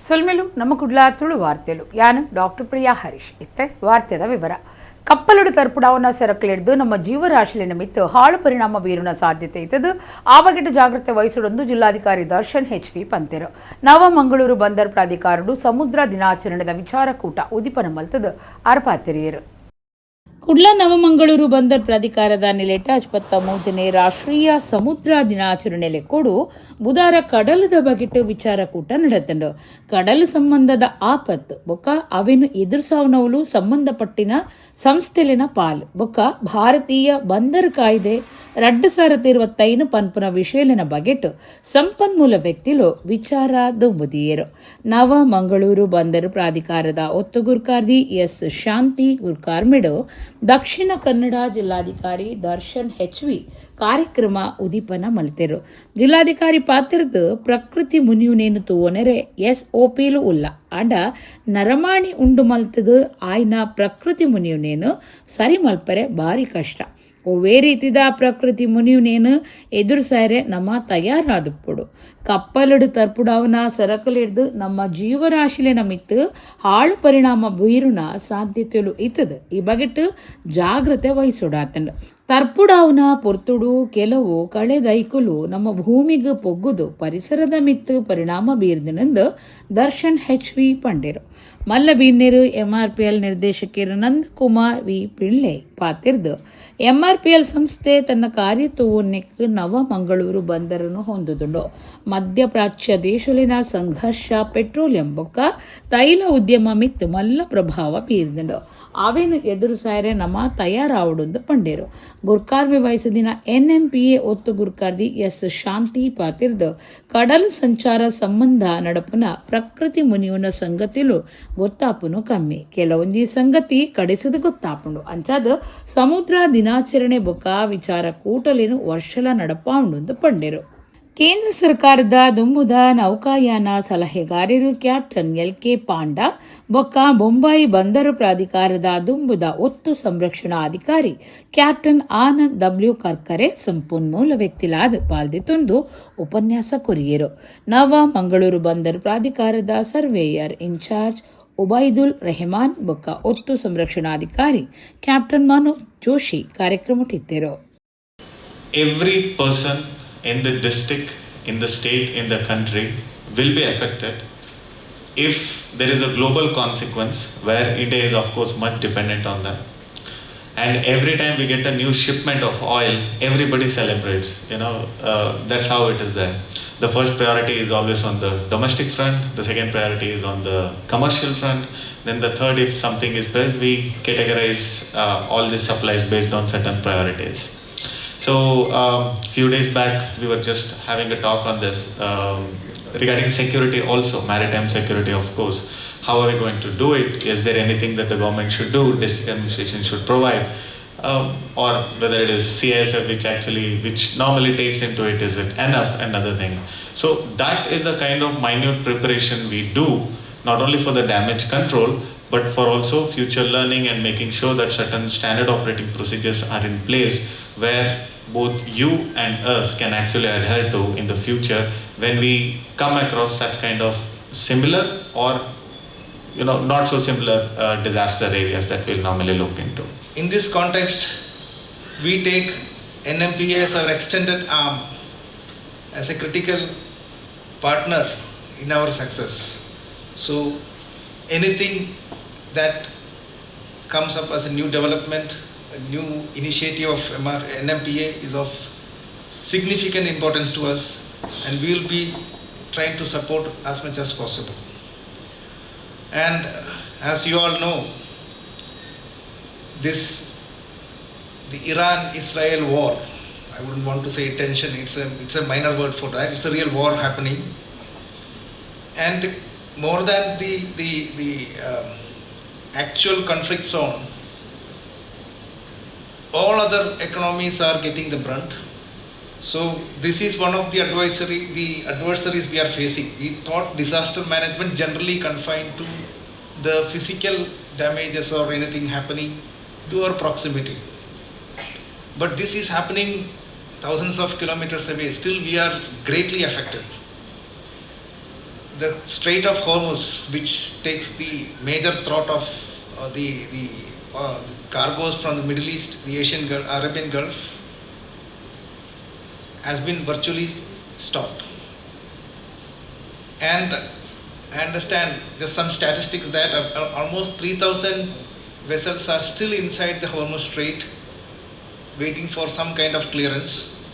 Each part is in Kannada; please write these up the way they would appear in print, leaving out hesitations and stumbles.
ಸೊಲ್ಮೆಲು ನಮ್ಮ ಕುಡ್ಲ ತುಳು ವಾರ್ತೆಲು ಯಾನು ಡಾಕ್ಟರ್ ಪ್ರಿಯಾ ಹರೀಶ್ ಇತ್ತೆ ವಾರ್ತೆದ ವಿವರ ಕಪ್ಪಲುಡು ತರ್ಪುಡಾವನ್ನ ಸೆರಕಲಿಡ್ದು ನಮ್ಮ ಜೀವರಾಶಿಯ ನಿಮಿತ್ತ ಹಾಳು ಪರಿಣಾಮ ಬೀರುನ ಸಾಧ್ಯತೆ ಇದ್ದದು ಆವಗಿಟ್ಟು ಜಾಗ್ರತೆ ವಹಿಸುವಂದು ಜಿಲ್ಲಾಧಿಕಾರಿ ದರ್ಶನ್ HV ಪಂತೆರು ನವಮಂಗಳೂರು ಬಂದರ್ ಪ್ರಾಧಿಕಾರಡು ಸಮುದ್ರ ದಿನಾಚರಣೆದ ವಿಚಾರಕೂಟ ಉದಿಪನ ಮಲ್ತದು ಅರ್ಪಾತಿರಿಯರು ಕುಡ್ಲ ನವಮಂಗಳೂರು ಬಂದರ್ ಪ್ರಾಧಿಕಾರದ ನಿಲೆಟ 73ನೇ ರಾಷ್ಟ್ರೀಯ ಸಮುದ್ರ ದಿನಾಚರಣೆಯಲ್ಲಿ ಕೊಡು ಬುಧವಾರ ಕಡಲದ ಬಗೆಟ್ಟು ವಿಚಾರಕೂಟ ನಡೆತಂಡು ಕಡಲು ಸಂಬಂಧದ ಆಪತ್ತು ಬೊಕ್ಕ ಅವೇನು ಎದುರಿಸಾವನವಲು ಸಂಬಂಧಪಟ್ಟಿನ ಸಂಸ್ಥೆಲಿನ ಪಾಲ್ ಬೊಕ್ಕ ಭಾರತೀಯ ಬಂದರ್ ಕಾಯ್ದೆ 2025 ಪನ್ಪುನ ವಿಷಯಲಿನ ಬಗೆಟ್ಟು ಸಂಪನ್ಮೂಲ ವ್ಯಕ್ತಿಲು ವಿಚಾರ ದುಂಬುದಿಯರು ನವ ಮಂಗಳೂರು ಬಂದರು ಪ್ರಾಧಿಕಾರದ ಒತ್ತುಗುರ್ಕಾರ್ದಿ ಎಸ್ ಶಾಂತಿ ಗುರ್ಕಾರ್ಮಿಡು ದಕ್ಷಿಣ ಕನ್ನಡ ಜಿಲ್ಲಾಧಿಕಾರಿ ದರ್ಶನ್ HV ಕಾರ್ಯಕ್ರಮ ಉದೀಪನ ಮಲ್ತೆರು ಜಿಲ್ಲಾಧಿಕಾರಿ ಪಾತ್ರದ್ದು ಪ್ರಕೃತಿ ಮುನಿಯುನೇನು ತೂವನೆರೆ SOPಲು ಉಲ್ಲ ಅಂಡ ನರಮಾಣಿ ಉಂಡು ಮಲ್ತದು ಆಯ್ನ ಪ್ರಕೃತಿ ಮುನಿಯುನೇನು ಸರಿ ಮಲ್ಪರೆ ಭಾರಿ ಕಷ್ಟ ಒವೇ ರೀತಿದ ಪ್ರಕೃತಿ ಮುನಿಯುನೇನು ಎದುರಿಸಾರೆ ನಮ್ಮ ತಯಾರಾದಪ್ಪಡು ಕಪ್ಪಲಡು ತರ್ಪುಡಾವನ ಸರಕಲಿಡ್ದು ನಮ್ಮ ಜೀವರಾಶಿಲೆ ನಮಿತ್ತು ಹಾಳು ಪರಿಣಾಮ ಬೀರುನ ಸಾಧ್ಯತೆಲು ಇತ್ತದು ಈ ಬಗೆಟ್ಟು ಜಾಗ್ರತೆ ವಹಿಸೋಡಾತಂಡು ತರ್ಪುಡಾವನ ಪೊರ್ತುಡು ಕೆಲವು ಕಳೆದೈಕುಲು ನಮ್ಮ ಭೂಮಿಗೆ ಪೊಗ್ಗುದು ಪರಿಸರದ ಮಿತ್ತು ಪರಿಣಾಮ ಬೀರ್ದನೆಂದು ದರ್ಶನ್ HV ಪಂಡಿರು ಮಲ್ಲಬೀನ್ನೇರು MRPL ನಿರ್ದೇಶಕರು ನಂದಕುಮಾರ್ V ಪಿಳ್ಳೆ ಪಾತಿರ್ದು MRPL ಸಂಸ್ಥೆ ತನ್ನ ಕಾರ್ಯತೋವನ್ನೆಕ್ ನವಮಂಗಳೂರು ಬಂದರನ್ನು ಹೊಂದುದುಂಡು ಮಧ್ಯಪ್ರಾಚ್ಯ ದೇಶಲಿನ ಸಂಘರ್ಷ ಪೆಟ್ರೋಲಿಯಂ ಬೊಕ್ಕ ತೈಲ ಉದ್ಯಮ ಮಿತ್ತು ಮಲ್ಲ ಪ್ರಭಾವ ಬೀರ್ದುಂಡು ಅವೇನು ಎದುರಿಸಾರೆ ನಮ್ಮ ತಯಾರಾವಡುಂದು ಪಂಡೇರು ಗುರ್ಕಾರ್ಮಿ ವಯಸ್ಸದಿನ NMPA ಒತ್ತು ಗುರ್ಕಾರ್ದಿ ಎಸ್ ಶಾಂತಿ ಪಾತಿರ್ದು ಕಡಲು ಸಂಚಾರ ಸಂಬಂಧ ನಡಪುನ ಪ್ರಕೃತಿ ಮುನಿಯುನ ಸಂಗತಿಲು ಗೊತ್ತಾಪುನು ಕಮ್ಮಿ ಕೆಲವೊಂದಿ ಸಂಗತಿ ಕಡಿಸದು ಗೊತ್ತಾಪುಂಡು ಅಂಚಾದ ಸಮುದ್ರ ದಿನಾಚರಣೆ ಬೊಕ್ಕ ವಿಚಾರ ಕೂಟಲೇನು ವರ್ಷಲ ನಡಪಾಂಡು ಪಂಡೇರು ಕೇಂದ್ರ ಸರ್ಕಾರದ ದುಂಬುದ ನೌಕಾಯಾನ ಸಲಹೆಗಾರರು ಕ್ಯಾಪ್ಟನ್ LK ಪಾಂಡ ಬೊಕ್ಕ ಬೊಂಬಾಯಿ ಬಂದರು ಪ್ರಾಧಿಕಾರದ ದುಂಬುದ ಒತ್ತು ಸಂರಕ್ಷಣಾ ಅಧಿಕಾರಿ ಕ್ಯಾಪ್ಟನ್ ಆನಂದ್ W ಕರ್ಕರೆ ಸಂಪನ್ಮೂಲ ವ್ಯಕ್ತಿಲಾದ ಪಾಲ್ದಿತೊಂದು ಉಪನ್ಯಾಸ ಕೊರಿಯರು ನವ ಮಂಗಳೂರು ಬಂದರು ಪ್ರಾಧಿಕಾರದ ಸರ್ವೇಯರ್ ಇನ್ಚಾರ್ಜ್ ಉಬೈದುಲ್ ರೆಹಮಾನ್ ಬೊಕ್ಕ ಒತ್ತು ಸಂರಕ್ಷಣಾಧಿಕಾರಿ ಕ್ಯಾಪ್ಟನ್ ಮನೋಜ್ ಜೋಶಿ ಕಾರ್ಯಕ್ರಮಟ್ಟಿದ್ದರು. Every person in the district, in the state, in the country will be affected if there is a global consequence where India is of course much dependent on that. And every time we get a new shipment of oil, everybody celebrates. That's how it is there. The first priority is always on the domestic front. The second priority is on the commercial front. Then the third, if something is pressed, we categorize all these supplies based on certain priorities. So few days back, we were just having a talk on this regarding security also, maritime security of course. How are we going to do it? Is there anything that the government should do, district administration should provide? Or whether it is CISF which normally takes into it, is it enough? Another thing. So that is the kind of minute preparation we do, not only for the damage control, but for also future learning and making sure that certain standard operating procedures are in place where both you and us can actually adhere to in the future when we come across such kind of similar or not so similar disaster areas that we'll normally look into. In this context, we take NMPA as our extended arm, as a critical partner in our success. So anything that comes up as a new development, a new initiative of NMPA is of significant importance to us, and we will be trying to support as much as possible. And as you all know, the Iran-Israel war, I wouldn't want to say tension, it's a minor word for that, it's a real war happening. And more than the actual conflict zone, all other economies are getting the brunt. So this is one of the adversaries we are facing. We thought disaster management generally confined to the physical damages or anything happening to our proximity. But this is happening thousands of kilometers away. Still we are greatly affected. the Strait of Hormuz, which takes the major throat of the cargoes from the Middle East, the Asian Gulf, Arabian Gulf, has been virtually stopped. And I understand just some statistics that almost 3,000 vessels are still inside the Hormuz Strait, waiting for some kind of clearance,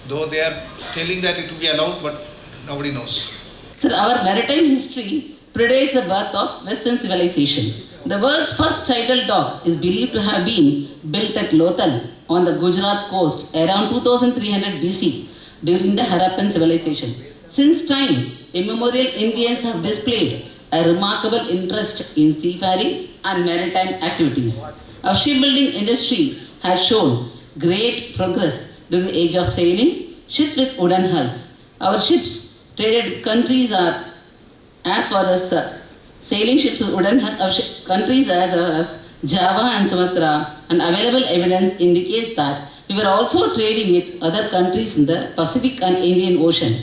though they are telling that it will be allowed, but nobody knows. Sir, our maritime history predates the birth of Western civilization. The world's first tidal dock is believed to have been built at Lothal on the Gujarat coast around 2300 BC during the Harappan civilization. Since time immemorial, Indians have displayed a remarkable interest in seafaring and maritime activities. Our shipbuilding industry has shown great progress during the age of sailing, ships with wooden hulls. Our ships traded with countries are as far as sailing ships with wooden countries as far as Java and Sumatra, and available evidence indicates that we were also trading with other countries in the Pacific and Indian Ocean.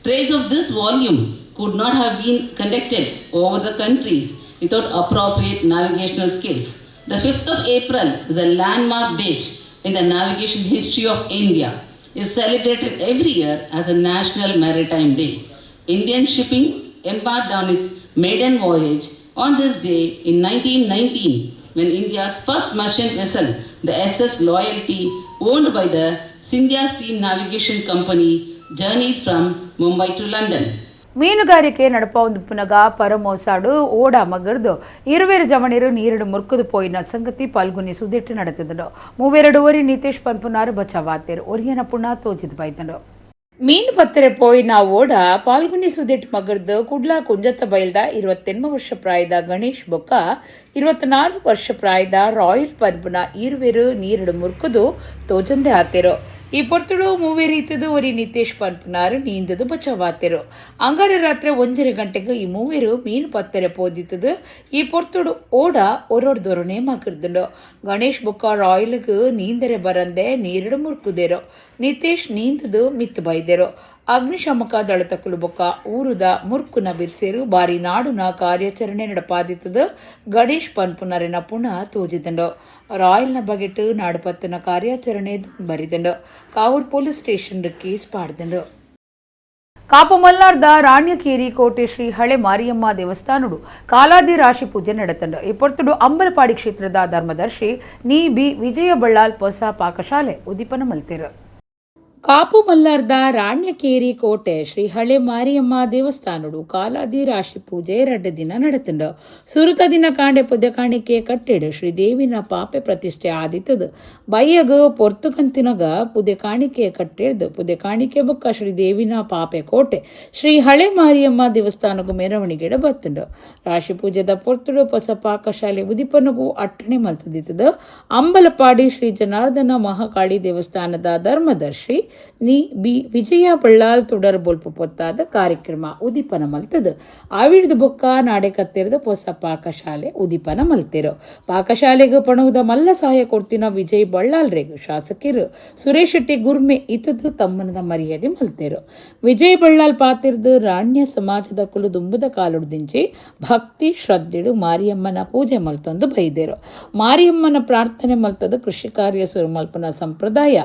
Trades of this volume could not have been conducted over the countries without appropriate navigational skills. The 5th of April is a landmark date in the navigation history of India. It is celebrated every year as a National Maritime Day. Indian shipping embarked on its maiden voyage on this day in 1919 when India's first merchant vessel, the SS Loyalty, owned by the Scindia Steam Navigation Company, journeyed from Mumbai to London. ಮೀನುಗಾರಿಕೆ ನಡಪೊಂದು ಪುನಗ ಪರಮೋಸಾಡು ಓಡ ಮಗರ್ದು ಇರುವೇರು ಜಮಣೀರು ನೀರಡು ಮುರ್ಕುದು ಪೋಯಿನ ಸಂಗತಿ ಪಾಲ್ಗೊನಿ ಸುದಿಟ್ಟು ನಡೆತಿದ್ದನು ಮೂವೆರಡುವರಿ ನಿತೇಶ್ ಪನ್ಪುನಾರು ಬಚಾವಾತೇರು ಒರಿಯನ ಪುಣ ತೋಜಿದ್ ಬೈತಂಡು ಮೀನು ಪತ್ತರೆ ಪೋಯಿನ ಓಡ ಪಾಲ್ಗೊನಿ ಸುದಿಟ್ಟು ಮಗರ್ದು ಕುಡ್ಲಾ ಕುಂಜತ್ತ ಬೈಲ್ದ 28 ವರ್ಷ ಪ್ರಾಯದ ಗಣೇಶ್ ಬೊಕ್ಕ 24 ವರ್ಷ ಪ್ರಾಯದ ರಾಯಲ್ ಪನ್ಪುನ ಇರುವೆರು ನೀರಡು ಮುರ್ಕುದು ತೋಜಂದೆ ಆತೇರು ಈ ಪೊರ್ತುಡು ಮೂವೇರು ಇತ್ತದು ಒರಿ ನಿತೇಶ್ ಪನ್ಪುನಾರು ನೀಂದದು ಬಚಾವಾತೇರು ಅಂಗಾರ ರಾತ್ರಿ 1 ಗಂಟೆಗೆ ಈ ಮೂವೇರು ಮೀನು ಪತ್ತರೆ ಪೋದಿತ್ತದು ಈ ಪೊರ್ತುಡು ಓಡ ಒರೊಡ್ದೊರನೆ ಮಗರ್ದುಂಡು ಗಣೇಶ್ ಬೊಕ್ಕ ರಾಯಲ್ಗೆ ನೀಂದರೆ ಬರಂದೆ ನೀರಡು ಮುರ್ಕುದೇರು ನಿತೇಶ್ ನೀಂದದು ಮಿತ್ತು ಬೈದೇರು ಅಗ್ನಿಶಾಮಕ ದಳತಕ್ಕಲು ಬೊಕ್ಕ ಊರುದ ಮುರ್ಕುನ ಬಿರ್ಸೇರು ಬಾರಿ ನಾಡುನ ಕಾರ್ಯಾಚರಣೆ ನಡಪಾದಿತ್ತದು ಗಣೇಶ್ ಪನ್ಪುನರಿನ ಪುನಃ ತೋಜಿದಂಡು ರಾಯಲ್ನ ಬಗೆಟ್ ನಾಡುಪತ್ತನ ಕಾರ್ಯಾಚರಣೆ ಬರಿದಂಡು ಕಾವೂರ್ ಪೊಲೀಸ್ ಸ್ಟೇಷನ್ ಕೇಸ್ ಪಾಡ್ದಂಡು ಕಾಪು ಮಲ್ನಾರ್ದ ರಾಣ್ಯಕೇರಿ ಕೋಟೆ ಶ್ರೀ ಹಳೆ ಮಾರಿಯಮ್ಮ ದೇವಸ್ಥಾನಡು ಕಾಲಾದಿ ರಾಶಿ ಪೂಜೆ ನಡೆತಂಡು ಈ ಪೊರ್ತುಡು ಅಂಬಲಪಾಡಿ ಕ್ಷೇತ್ರದ ಧರ್ಮದರ್ಶಿ ನೀ ಬಿ ವಿಜಯ ಬಳ್ಳಾಲ್ ಹೊಸ ಪಾಕಶಾಲೆ ಉದ್ದೀಪನ ಮಲ್ತಿರು ಕಾಪು ಮಲ್ಲಾರ್ದ ರಾಣ್ಯಕೇರಿ ಕೋಟೆ ಶ್ರೀ ಹಳೆ ಮಾರಿಯಮ್ಮ ದೇವಸ್ಥಾನಡು ಕಾಲಾದಿ ರಾಶಿ ಪೂಜೆ 2 ದಿನ ನಡೆತಂಡು ಸುರುತ ದಿನ ಕಾಂಡೆ ಪುದೆ ಕಾಣಿಕೆ ಕಟ್ಟಿಡು ಶ್ರೀದೇವಿನ ಪಾಪೆ ಪ್ರತಿಷ್ಠೆ ಆದಿತ್ತದು ಬಯ್ಯಗ ಪೊರ್ತು ಕಂತಿನಗ ಪುದೆ ಕಾಣಿಕೆ ಕಟ್ಟಿಡ್ದು ಪುದೆ ಕಾಣಿಕೆ ಬೊಕ್ಕ ಶ್ರೀದೇವಿನ ಪಾಪೆ ಕೋಟೆ ಶ್ರೀ ಹಳೆ ಮಾರಿಯಮ್ಮ ದೇವಸ್ಥಾನಗೂ ಮೆರವಣಿಗೆಡ ಬತ್ತಂಡು ರಾಶಿ ಪೂಜೆದ ಪೊರ್ತುಡು ಹೊಸ ಪಾಕಶಾಲೆ ಉದಿಪನಗೂ ಅಟ್ಟಣೆ ಮಲ್ತದಿತ್ತದು ಅಂಬಲಪಾಡಿ ಶ್ರೀ ಜನಾರ್ದನ ಮಹಾಕಾಳಿ ದೇವಸ್ಥಾನದ ಧರ್ಮದರ್ಶಿ ನೀ ಬಿ ವಿಜಯ ಬಳ್ಳಾಲ್ ತುಡರ್ ಬೊಲ್ಪು ಪೊತ್ತಾದ ಕಾರ್ಯಕ್ರಮ ಉದೀಪನ ಮಲ್ತದು ಆವಿಡ್ದು ಬೊಕ್ಕ ನಾಡೆ ಕತ್ತಿರದ ಹೊಸ ಪಾಕಶಾಲೆ ಉದೀಪನ ಮಲ್ತಿರು ಪಾಕಶಾಲೆಗೆ ಪಣವುದ ಮಲ್ಲ ಸಹಾಯ ಕೊಡ್ತಿನ ವಿಜಯ್ ಬಳ್ಳಾಲ್ ರೇಗು ಶಾಸಕರು ಸುರೇಶ್ ಶೆಟ್ಟಿ ಗುರ್ಮೆ ಇತದು ತಮ್ಮನದ ಮರ್ಯಾದೆ ಮಲ್ತಿರು ವಿಜಯ್ ಬಳ್ಳಾಲ್ ಪಾತಿರ್ದು ರಾಣ್ಯ ಸಮಾಜದ ಕುಲು ದುಂಬದ ಕಾಲುಡ್ದಿಂಚಿ ಭಕ್ತಿ ಶ್ರದ್ಧೆಡು ಮಾರಿಯಮ್ಮನ ಪೂಜೆ ಮಲ್ತೊಂದು ಬೈದೇರು ಮಾರಿಯಮ್ಮನ ಪ್ರಾರ್ಥನೆ ಮಲ್ತದು ಕೃಷಿ ಕಾರ್ಯ ಸುರುಮಲ್ಪನ ಸಂಪ್ರದಾಯ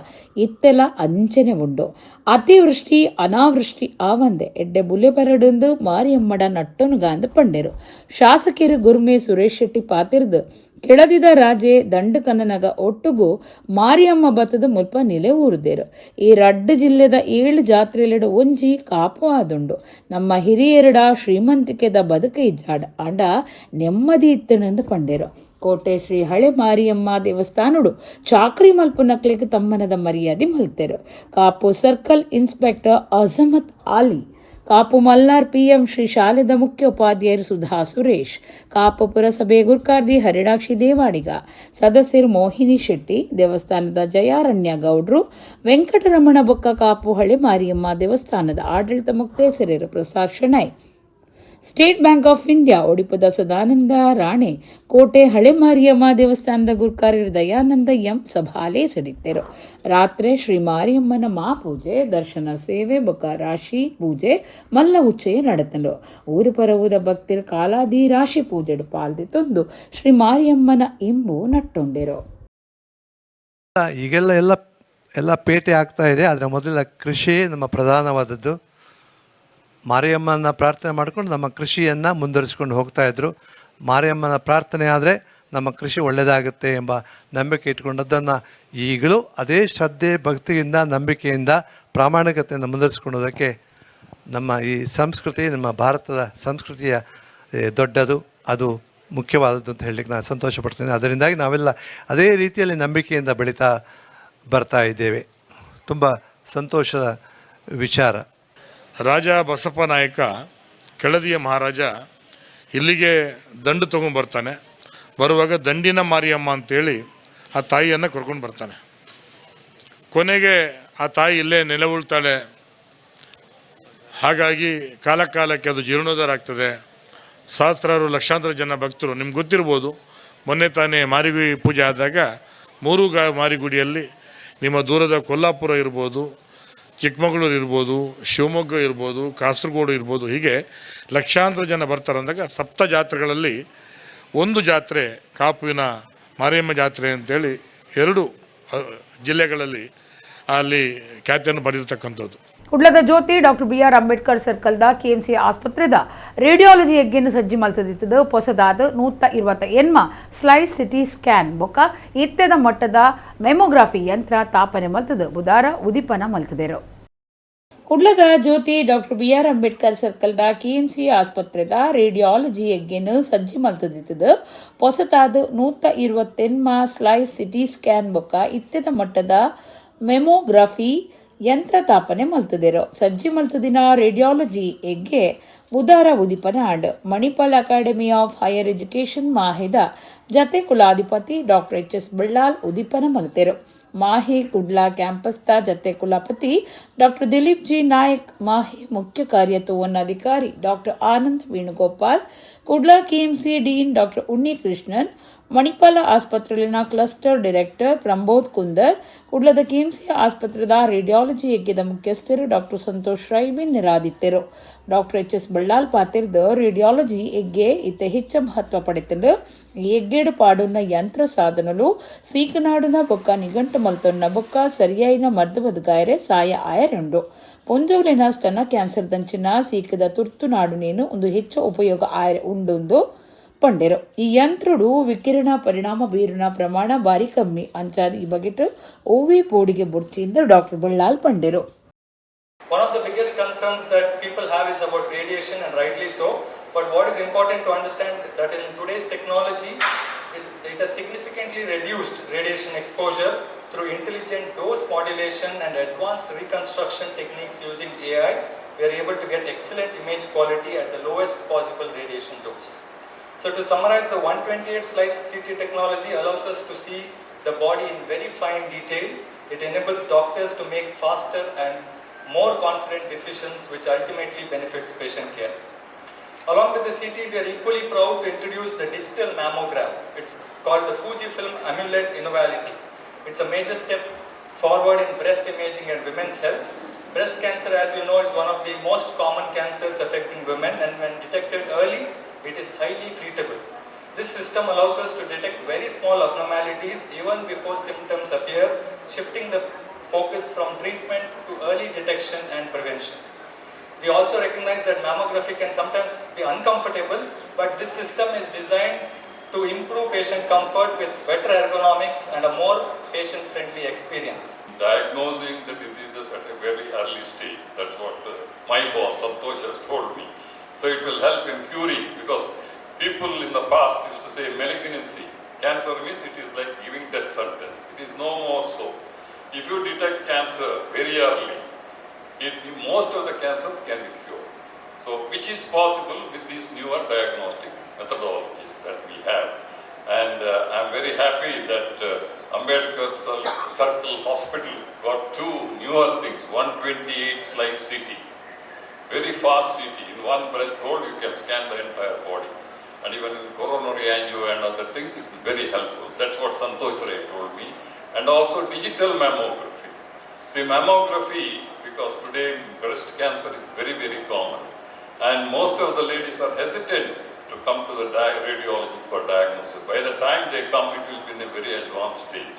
ಇತ್ತೆಲ ಅಂಚನೆ ಉಂಡು ಅತಿವೃಷ್ಟಿ ಅನಾವೃಷ್ಟಿ ಆವಂದೆ ಎಡ್ಡೆ ಬುಲೆ ಬರಡುಂದು ಮಾರಿಯಮ್ಮಡ ನಟ್ಟೊನುಗಾಂದು ಪಂಡೆರು ಶಾಸಕರು ಗುರ್ಮೆ ಸುರೇಶ್ ಶೆಟ್ಟಿ ಪಾತಿರ್ದು ಕೆಳದಿದ ರಾಜೆ ದಂಡಕನನಗ ಒಟ್ಟುಗೂ ಮಾರಿಯಮ್ಮ ಬತ್ತದ ಮುಲ್ಪ ನಿಲೆ ಊರುದೇರು ಈ ರಡ್ಡು ಜಿಲ್ಲೆದ 7 ಜಾತ್ರೆಲೆಡ ಒಂಜಿ ಕಾಪು ಆದುಂಡು ನಮ್ಮ ಹಿರಿಯರಡ ಶ್ರೀಮಂತಿಕೆದ ಬದುಕ ಇಜ್ಜಾಡ ಅಂಡ ನೆಮ್ಮದಿ ಇತ್ತನೆಂದು ಪಂಡೇರು ಕೋಟೆ ಶ್ರೀ ಹಳೆ ಮಾರಿಯಮ್ಮ ದೇವಸ್ಥಾನಡು ಚಾಕ್ರಿ ಮಲ್ಪು ನಕ್ಲಿಗೆ ತಮ್ಮನದ ಮರ್ಯಾದೆ ಮಲ್ತೆರು ಕಾಪು ಸರ್ಕಲ್ ಇನ್ಸ್ಪೆಕ್ಟರ್ ಅಜಮತ್ ಆಲಿ ಕಾಪು ಮಲ್ನಾರ್ ಪಿಎಂ ಶ್ರೀ ಶಾಲೆದ ಮುಖ್ಯ ಉಪಾಧ್ಯಾಯರು ಸುಧಾ ಸುರೇಶ್ ಕಾಪು ಪುರಸಭೆ ಗುರ್ಕಾರ್ದಿ ಹರಿಣಾಕ್ಷಿ ದೇವಾಡಿಗ ಸದಸ್ಯರು ಮೋಹಿನಿ ಶೆಟ್ಟಿ ದೇವಸ್ಥಾನದ ಜಯಾರಣ್ಯ ಗೌಡ್ರು ವೆಂಕಟರಮಣ ಬೊಕ್ಕ ಕಾಪು ಹಳೆ ಮಾರಿಯಮ್ಮ ದೇವಸ್ಥಾನದ ಆಡಳಿತ ಮುಕ್ತೇಸರರು Prasad Shenoy state bank of India ಒಡಿಪದ ಸದಾನಂದ ರಾಣೆ ಕೋಟೆ ಹಳೆ ಮಾರಿಯಮ್ಮ ದೇವಸ್ಥಾನದ ಗುರುಕಾರ್ಯರು ದಯಾನಂದ ಎಂ ಸಭಾಲೆ ಸಡಿತ್ತರು. ರಾತ್ರಿ ಶ್ರೀ ಮಾರಿಯಮ್ಮನ ಮಾಪೂಜೆ ದರ್ಶನ ಸೇವೆ ಬೊಕ್ಕ ರಾಶಿ ಪೂಜೆ ಮಲ್ಲ ಉಚ್ಚಯ ನಡೆತಂಡು. ಊರು ಪರ ಊರ ಭಕ್ತಿರು ಕಾಲಾದಿ ರಾಶಿ ಪೂಜೆಡು ಪಾಲ್ದಿತ್ತೊಂದು ಶ್ರೀ ಮಾರಿಯಮ್ಮನ ಇಂಬು ನಟ್ಟೊಂಡೆರು. ಈಗೆಲ್ಲ ಎಲ್ಲ ಪೇಟೆ ಆಗ್ತಾ ಇದೆ. ಅದರ ಮೊದಲ ಕೃಷಿ ನಮ್ಮ ಪ್ರಧಾನವಾದದ್ದು. ಮಾರಿಯಮ್ಮನ ಪ್ರಾರ್ಥನೆ ಮಾಡಿಕೊಂಡು ನಮ್ಮ ಕೃಷಿಯನ್ನು ಮುಂದುವರಿಸ್ಕೊಂಡು ಹೋಗ್ತಾಯಿದ್ರು. ಮಾರಿಯಮ್ಮನ ಪ್ರಾರ್ಥನೆ ಆದರೆ ನಮ್ಮ ಕೃಷಿ ಒಳ್ಳೆಯದಾಗುತ್ತೆ ಎಂಬ ನಂಬಿಕೆ ಇಟ್ಕೊಂಡದ್ದನ್ನು ಈಗಲೂ ಅದೇ ಶ್ರದ್ಧೆ ಭಕ್ತಿಯಿಂದ ನಂಬಿಕೆಯಿಂದ ಪ್ರಾಮಾಣಿಕತೆಯನ್ನು ಮುಂದುವರಿಸ್ಕೊಳ್ಳೋದಕ್ಕೆ ನಮ್ಮ ಈ ಸಂಸ್ಕೃತಿ, ನಮ್ಮ ಭಾರತದ ಸಂಸ್ಕೃತಿಯ ದೊಡ್ಡದು, ಅದು ಮುಖ್ಯವಾದದ್ದು ಅಂತ ಹೇಳಲಿಕ್ಕೆ ನಾನು ಸಂತೋಷ ಪಡ್ತೇನೆ. ಅದರಿಂದಾಗಿ ನಾವೆಲ್ಲ ಅದೇ ರೀತಿಯಲ್ಲಿ ನಂಬಿಕೆಯಿಂದ ಬೆಳೀತಾ ಬರ್ತಾ ಇದ್ದೇವೆ. ತುಂಬ ಸಂತೋಷದ ವಿಚಾರ. ರಾಜ ಬಸಪ್ಪ ನಾಯಕ ಕೆಳದಿಯ ಮಹಾರಾಜ ಇಲ್ಲಿಗೆ ದಂಡು ತೊಗೊಂಡ್ಬರ್ತಾನೆ. ಬರುವಾಗ ದಂಡಿನ ಮಾರಿಯಮ್ಮ ಅಂತೇಳಿ ಆ ತಾಯಿಯನ್ನು ಕರ್ಕೊಂಡು ಬರ್ತಾನೆ. ಕೊನೆಗೆ ಆ ತಾಯಿ ಇಲ್ಲೇ ನೆಲೆ ಉಳ್ತಾಳೆ. ಹಾಗಾಗಿ ಕಾಲಕ್ಕೆ ಅದು ಜೀರ್ಣೋದ್ಧಾರ ಆಗ್ತದೆ. ಸಹಸ್ರಾರು ಲಕ್ಷಾಂತರ ಜನ ಭಕ್ತರು, ನಿಮ್ಗೆ ಗೊತ್ತಿರ್ಬೋದು, ಮೊನ್ನೆ ತಾನೇ ಮಾರಿಗುಡಿ ಪೂಜೆ ಆದಾಗ ಮೂರು ಮಾರಿಗುಡಿಯಲ್ಲಿ ನಿಮ್ಮ ದೂರದ ಕೊಲ್ಲಾಪುರ ಇರ್ಬೋದು, ಚಿಕ್ಕಮಗಳೂರು ಇರ್ಬೋದು, ಶಿವಮೊಗ್ಗ ಇರ್ಬೋದು, ಕಾಸರಗೋಡು ಇರ್ಬೋದು, ಹೀಗೆ ಲಕ್ಷಾಂತರ ಜನ ಬರ್ತಾರೆ. ಅಂದಾಗ ಸಪ್ತ ಜಾತ್ರೆಗಳಲ್ಲಿ ಒಂದು ಜಾತ್ರೆ ಕಾಪುವಿನ ಮಾರಿಯಮ್ಮ ಜಾತ್ರೆ ಅಂತೇಳಿ 2 ಜಿಲ್ಲೆಗಳಲ್ಲಿ ಅಲ್ಲಿ ಖ್ಯಾತಿಯನ್ನು ಪಡೆದಿರ್ತಕ್ಕಂಥದ್ದು. ಕುಡ್ಲದ ಜ್ಯೋತಿ ಡಾಕ್ಟರ್ BR ಅಂಬೇಡ್ಕರ್ ಸರ್ಕಲ್ದ KMC ಆಸ್ಪತ್ರೆದ ರೇಡಿಯಾಲಜಿ ಯಜ್ಞನ್ನು ಸಜ್ಜಿ ಮಲ್ತದಿತ್ತದು. ಹೊಸದಾದ 128 ಸ್ಲೈಸ್ ಸಿಟಿ ಸ್ಕ್ಯಾನ್ ಬೊಕ್ಕ ಇತ್ತೆದ ಮಟ್ಟದ ಮೆಮೊಗ್ರಫಿ ಯಂತ್ರ ತಾಪನೆ ಮಲ್ತದು. ಬುಧಾರ ಉದಿಪನ ಮಲ್ತದೇರು. ಕುಡ್ಲದ ಜ್ಯೋತಿ ಡಾಕ್ಟರ್ BR ಅಂಬೇಡ್ಕರ್ ಸರ್ಕಲ್ದ KMC ಆಸ್ಪತ್ರೆದ ರೇಡಿಯಾಲಜಿ ಯಜ್ಞನ್ನು ಸಜ್ಜಿ ಮಲ್ತದಿತ್ತದು. ಹೊಸತಾದ 128 ಸ್ಲೈಸ್ ಸಿಟಿ ಸ್ಕ್ಯಾನ್ ಬೊಕ್ಕ ಇತ್ತೆದ ಮಟ್ಟದ ಮೆಮೊಗ್ರಫಿ ಯಂತ್ರ ತಾಪನೆ ಮಲ್ತದೇರು. ಸಜ್ಜಿ ಮಲ್ತದಿನ ರೇಡಿಯಾಲಜಿ ಎಗ್ಗೆ ಬುಧಾರ ಉದಿಪನ and Manipal academy of higher education ಮಾಹಿದ ಜತೆ ಕುಲಾಧಿಪತಿ ಡಾಕ್ಟರ್ HS ಬಳ್ಳಾಲ್ ಉದಿಪನ ಮಲ್ತೆರು. ಮಾಹಿ ಕುಡ್ಲಾ ಕ್ಯಾಂಪಸ್ದ ಜತೆ ಕುಲಪತಿ ಡಾಕ್ಟರ್ ದಿಲೀಪ್ ಜಿ ನಾಯಕ್, ಮಾಹಿ ಮುಖ್ಯ ಕಾರ್ಯತೋವನ್ನಾಧಿಕಾರಿ doctor Anand Venugopal, Kudla KMC dean doctor Unni Krishnan, Manipal ಆಸ್ಪತ್ರೆಯಲ್ಲಿನ ಕ್ಲಸ್ಟರ್ ಡೈರೆಕ್ಟರ್ ಪ್ರಮೋದ್ ಕುಂದರ್, ಕುಡ್ಲದ KMC ಆಸ್ಪತ್ರೆದ ರೇಡಿಯಾಲಜಿ ಯಜ್ಞದ ಮುಖ್ಯಸ್ಥರು ಡಾಕ್ಟರ್ ಸಂತೋಷ್ ರೈಬಿನ್ ನಿರಾದಿತ್ತರು. ಡಾಕ್ಟರ್ HS ಬಳ್ಳಾಲ್ ಪಾತಿರ್ದ ರೇಡಿಯಾಲಜಿ ಯಜ್ಞೆ ಇತ್ತೆ ಹೆಚ್ಚ ಮಹತ್ವ ಪಡೆತಂಡು ಯಜ್ಞೆಡು ಪಾಡುನ್ನ ಯಂತ್ರ ಸಾಧನಲು ಸೀಕನಾಡುನ ಬೊಕ್ಕ ನಿಘಂಟು ಮಲ್ತೊನ್ನ ಬೊಕ್ಕ ಸರಿಯಾಯಿನ ಮರ್ದಬದುಗಾಯರೆ ಸಾಯ ಆಯರುಂಡು. ಪೊಂಜೋಲಿನ ಸ್ತನ ಕ್ಯಾನ್ಸರ್ ದಂಚಿನ ಸೀಕದ ತುರ್ತು ನಾಡುನೇನು ಒಂದು ಹೆಚ್ಚು ಉಪಯೋಗ ಆಯರ ಉಂಡೊಂದು ಪಂಡೆರು. ಈ ಯಂತ್ರಡು ವಿಕಿರಣ ಪರಿಣಾಮ ಬೀರಿನ ಪ್ರಮಾಣ ಬಾರಿ ಕಮ್ಮಿ ಅಂಚಾದ ಈ ಬಗೆಟ್ ಓವಿ ಪೋಡಿಗೆ ಬುರ್ಚಿಯಿಂದ ಡಾಕ್ಟರ್ ಬಳ್ಳಾಲ್ ಪಂಡೆರು. One of the biggest concerns that people have is about radiation, and rightly so. But what is important to understand that in today's technology, it has significantly reduced radiation exposure through intelligent dose modulation and advanced reconstruction techniques using AI. We are able to get excellent image quality at the lowest possible radiation dose. So to summarize, the 128 slice CT technology allows us to see the body in very fine detail. It enables doctors to make faster and more confident decisions, which ultimately benefits patient care. Along with the CT, we are equally proud to introduce the digital mammogram. It's called the Fujifilm Amulet Innovality. It's a major step forward in breast imaging and women's health. Breast cancer, as you know, is one of the most common cancers affecting women, and when detected early, it is highly treatable. This system allows us to detect very small abnormalities even before symptoms appear, shifting the focus from treatment to early detection and prevention. We also recognize that mammography can sometimes be uncomfortable, but this system is designed to improve patient comfort with better ergonomics and a more patient-friendly experience. Diagnosing the diseases at a very early stage, that's what my boss Santosh has told me. So it will help in curing, because people in the past used to say malignancy, cancer means it is like giving death sentence. It is no more so. If you detect cancer very early, most of the cancers can be cured. So which is possible with these newer diagnostic methodologies that we have. And I'm very happy that Ambedkar Circle Hospital got 2 newer things, 128 slice CT, very fast CT. In one breath hold, you can scan the entire body. And even in coronary angio and other things, it's very helpful. That's what Santosh Ray told me. And also digital mammography. See, mammography, because today breast cancer is very, very common. And most of the ladies are hesitant to come to the radiologist for diagnosis. By the time they come, it will be in a very advanced stage.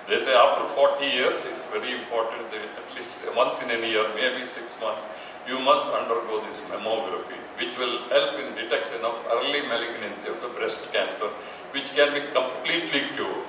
They say after 40 years, it's very important that at least once in a year, maybe 6 months, you must undergo this mammography, which will help in detection of early malignancy of the breast cancer, which can be completely cured.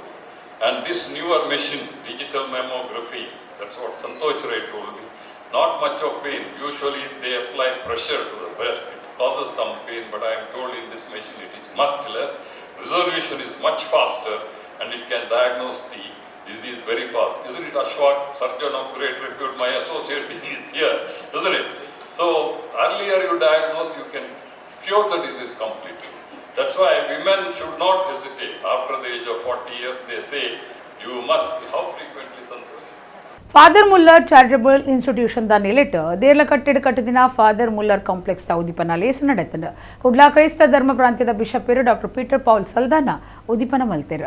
And this newer machine, digital mammography, that's what Santosh Ray told me, not much of pain. Usually they apply pressure to the breast. It causes some pain, but I am told in this machine it is much less. Resolution is much faster, and it can diagnose the disease very fast. Isn't it, Ashwat, surgeon of great repute? My associate dean is here, isn't it? So earlier you diagnose, you can cure the disease completely. That's why women should not hesitate. After the age of 40 years, they say, you must be, how frequently, Santosh? Father Muller charitable institution ದ ನಿಲೆಟ್ ದೇರ್ಲ ಕಟ್ಟಡ ಕಟ್ಟದಿನ ಫಾದರ್ ಮುಲ್ಲರ್ ಕಾಂಪ್ಲೆಕ್ಸ್ ದ ಉದಿಪನ ಲೇಸ ನಡೆತಂಡ ಕುಡ್ಲಾ ಕ್ರೈಸ್ತ ಧರ್ಮ ಪ್ರಾಂತ್ಯದ bishop doctor Peter Paul Saldanha ಉದಿಪನ ಮಲ್ತೆರ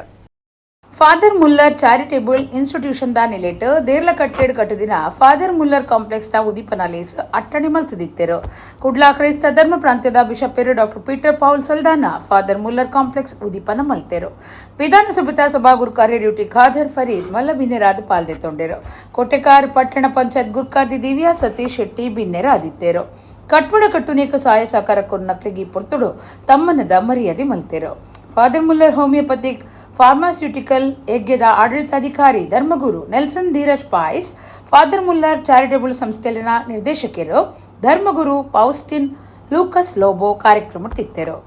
ಫಾದರ್ ಮುಲ್ಲರ್ ಚಾರಿಟೇಬಲ್ ಇನ್ಸ್ಟಿಟ್ಯೂಷನ್ ದ ನಿಲೆಟ್ ದೇರ್ಲ ಕಟ್ಟಡ ಕಟ್ಟದಿನ ಫಾದರ್ ಮುಲ್ಲರ್ ಕಾಂಪ್ಲೆಕ್ಸ್ ದ ಉದಿಪನ ಲೇಸ ಅಟ್ಟಣಿ ಮಲ್ತದಿತ್ತೆರು ಕುಡ್ಲಾ ಕ್ರೈಸ್ತ ಧರ್ಮ ಪ್ರಾಂತ್ಯದ bishop doctor Peter Paul Saldanha father Muller complex ಉದಿಪನ ಮಲ್ತೆರು ವಿಧಾನಸಭಾ ಸಭಾಗುರು ಕಾರ್ಯ ಡ್ಯೂಟಿ ಖಾದರ್ ಫರೀದ್ ಮಲ್ಲ ಬಿನ್ನೆರಾದ ಪಾಲ್ದೆತ್ತೊಂಡೆರು ಕೊಟ್ಟೆಕಾರ್ ಪಟ್ಟಣ ಪಂಚಾಯತ್ ಗುರ್ಕಾರ್ದಿ ದಿವ್ಯಾ ಸತೀಶ್ ಶೆಟ್ಟಿ ಬಿನ್ನೆರ ಆದಿತ್ತೆರು ಕಟ್ವಡ ಕಟ್ಟುನೇಕ ಸಹಾಯ ಸಹಕಾರ ಕೊನ್ನಕ್ಲಿಗಿ ಪೊರ್ತುಡು ತಮ್ಮನದ ಮರ್ಯಾದೆ ಮಲ್ತೆರು ಫಾದರ್ ಮುಲ್ಲರ್ ಹೋಮಿಯೋಪತಿಕ್ ಫಾರ್ಮಾಸ್ಯೂಟಿಕಲ್ ಯಜ್ಞದ ಆಡಳಿತಾಧಿಕಾರಿ ಧರ್ಮಗುರು Nelson Dheeraj Pais father Muller charitable ಸಂಸ್ಥೆಯಲ್ಲಿನ ನಿರ್ದೇಶಕರು ಧರ್ಮಗುರು ಪೌಸ್ಟಿನ್ ಲೂಕಸ್ ಲೋಬೋ ಕಾರ್ಯಕ್ರಮಕ್ಕಿತ್ತರು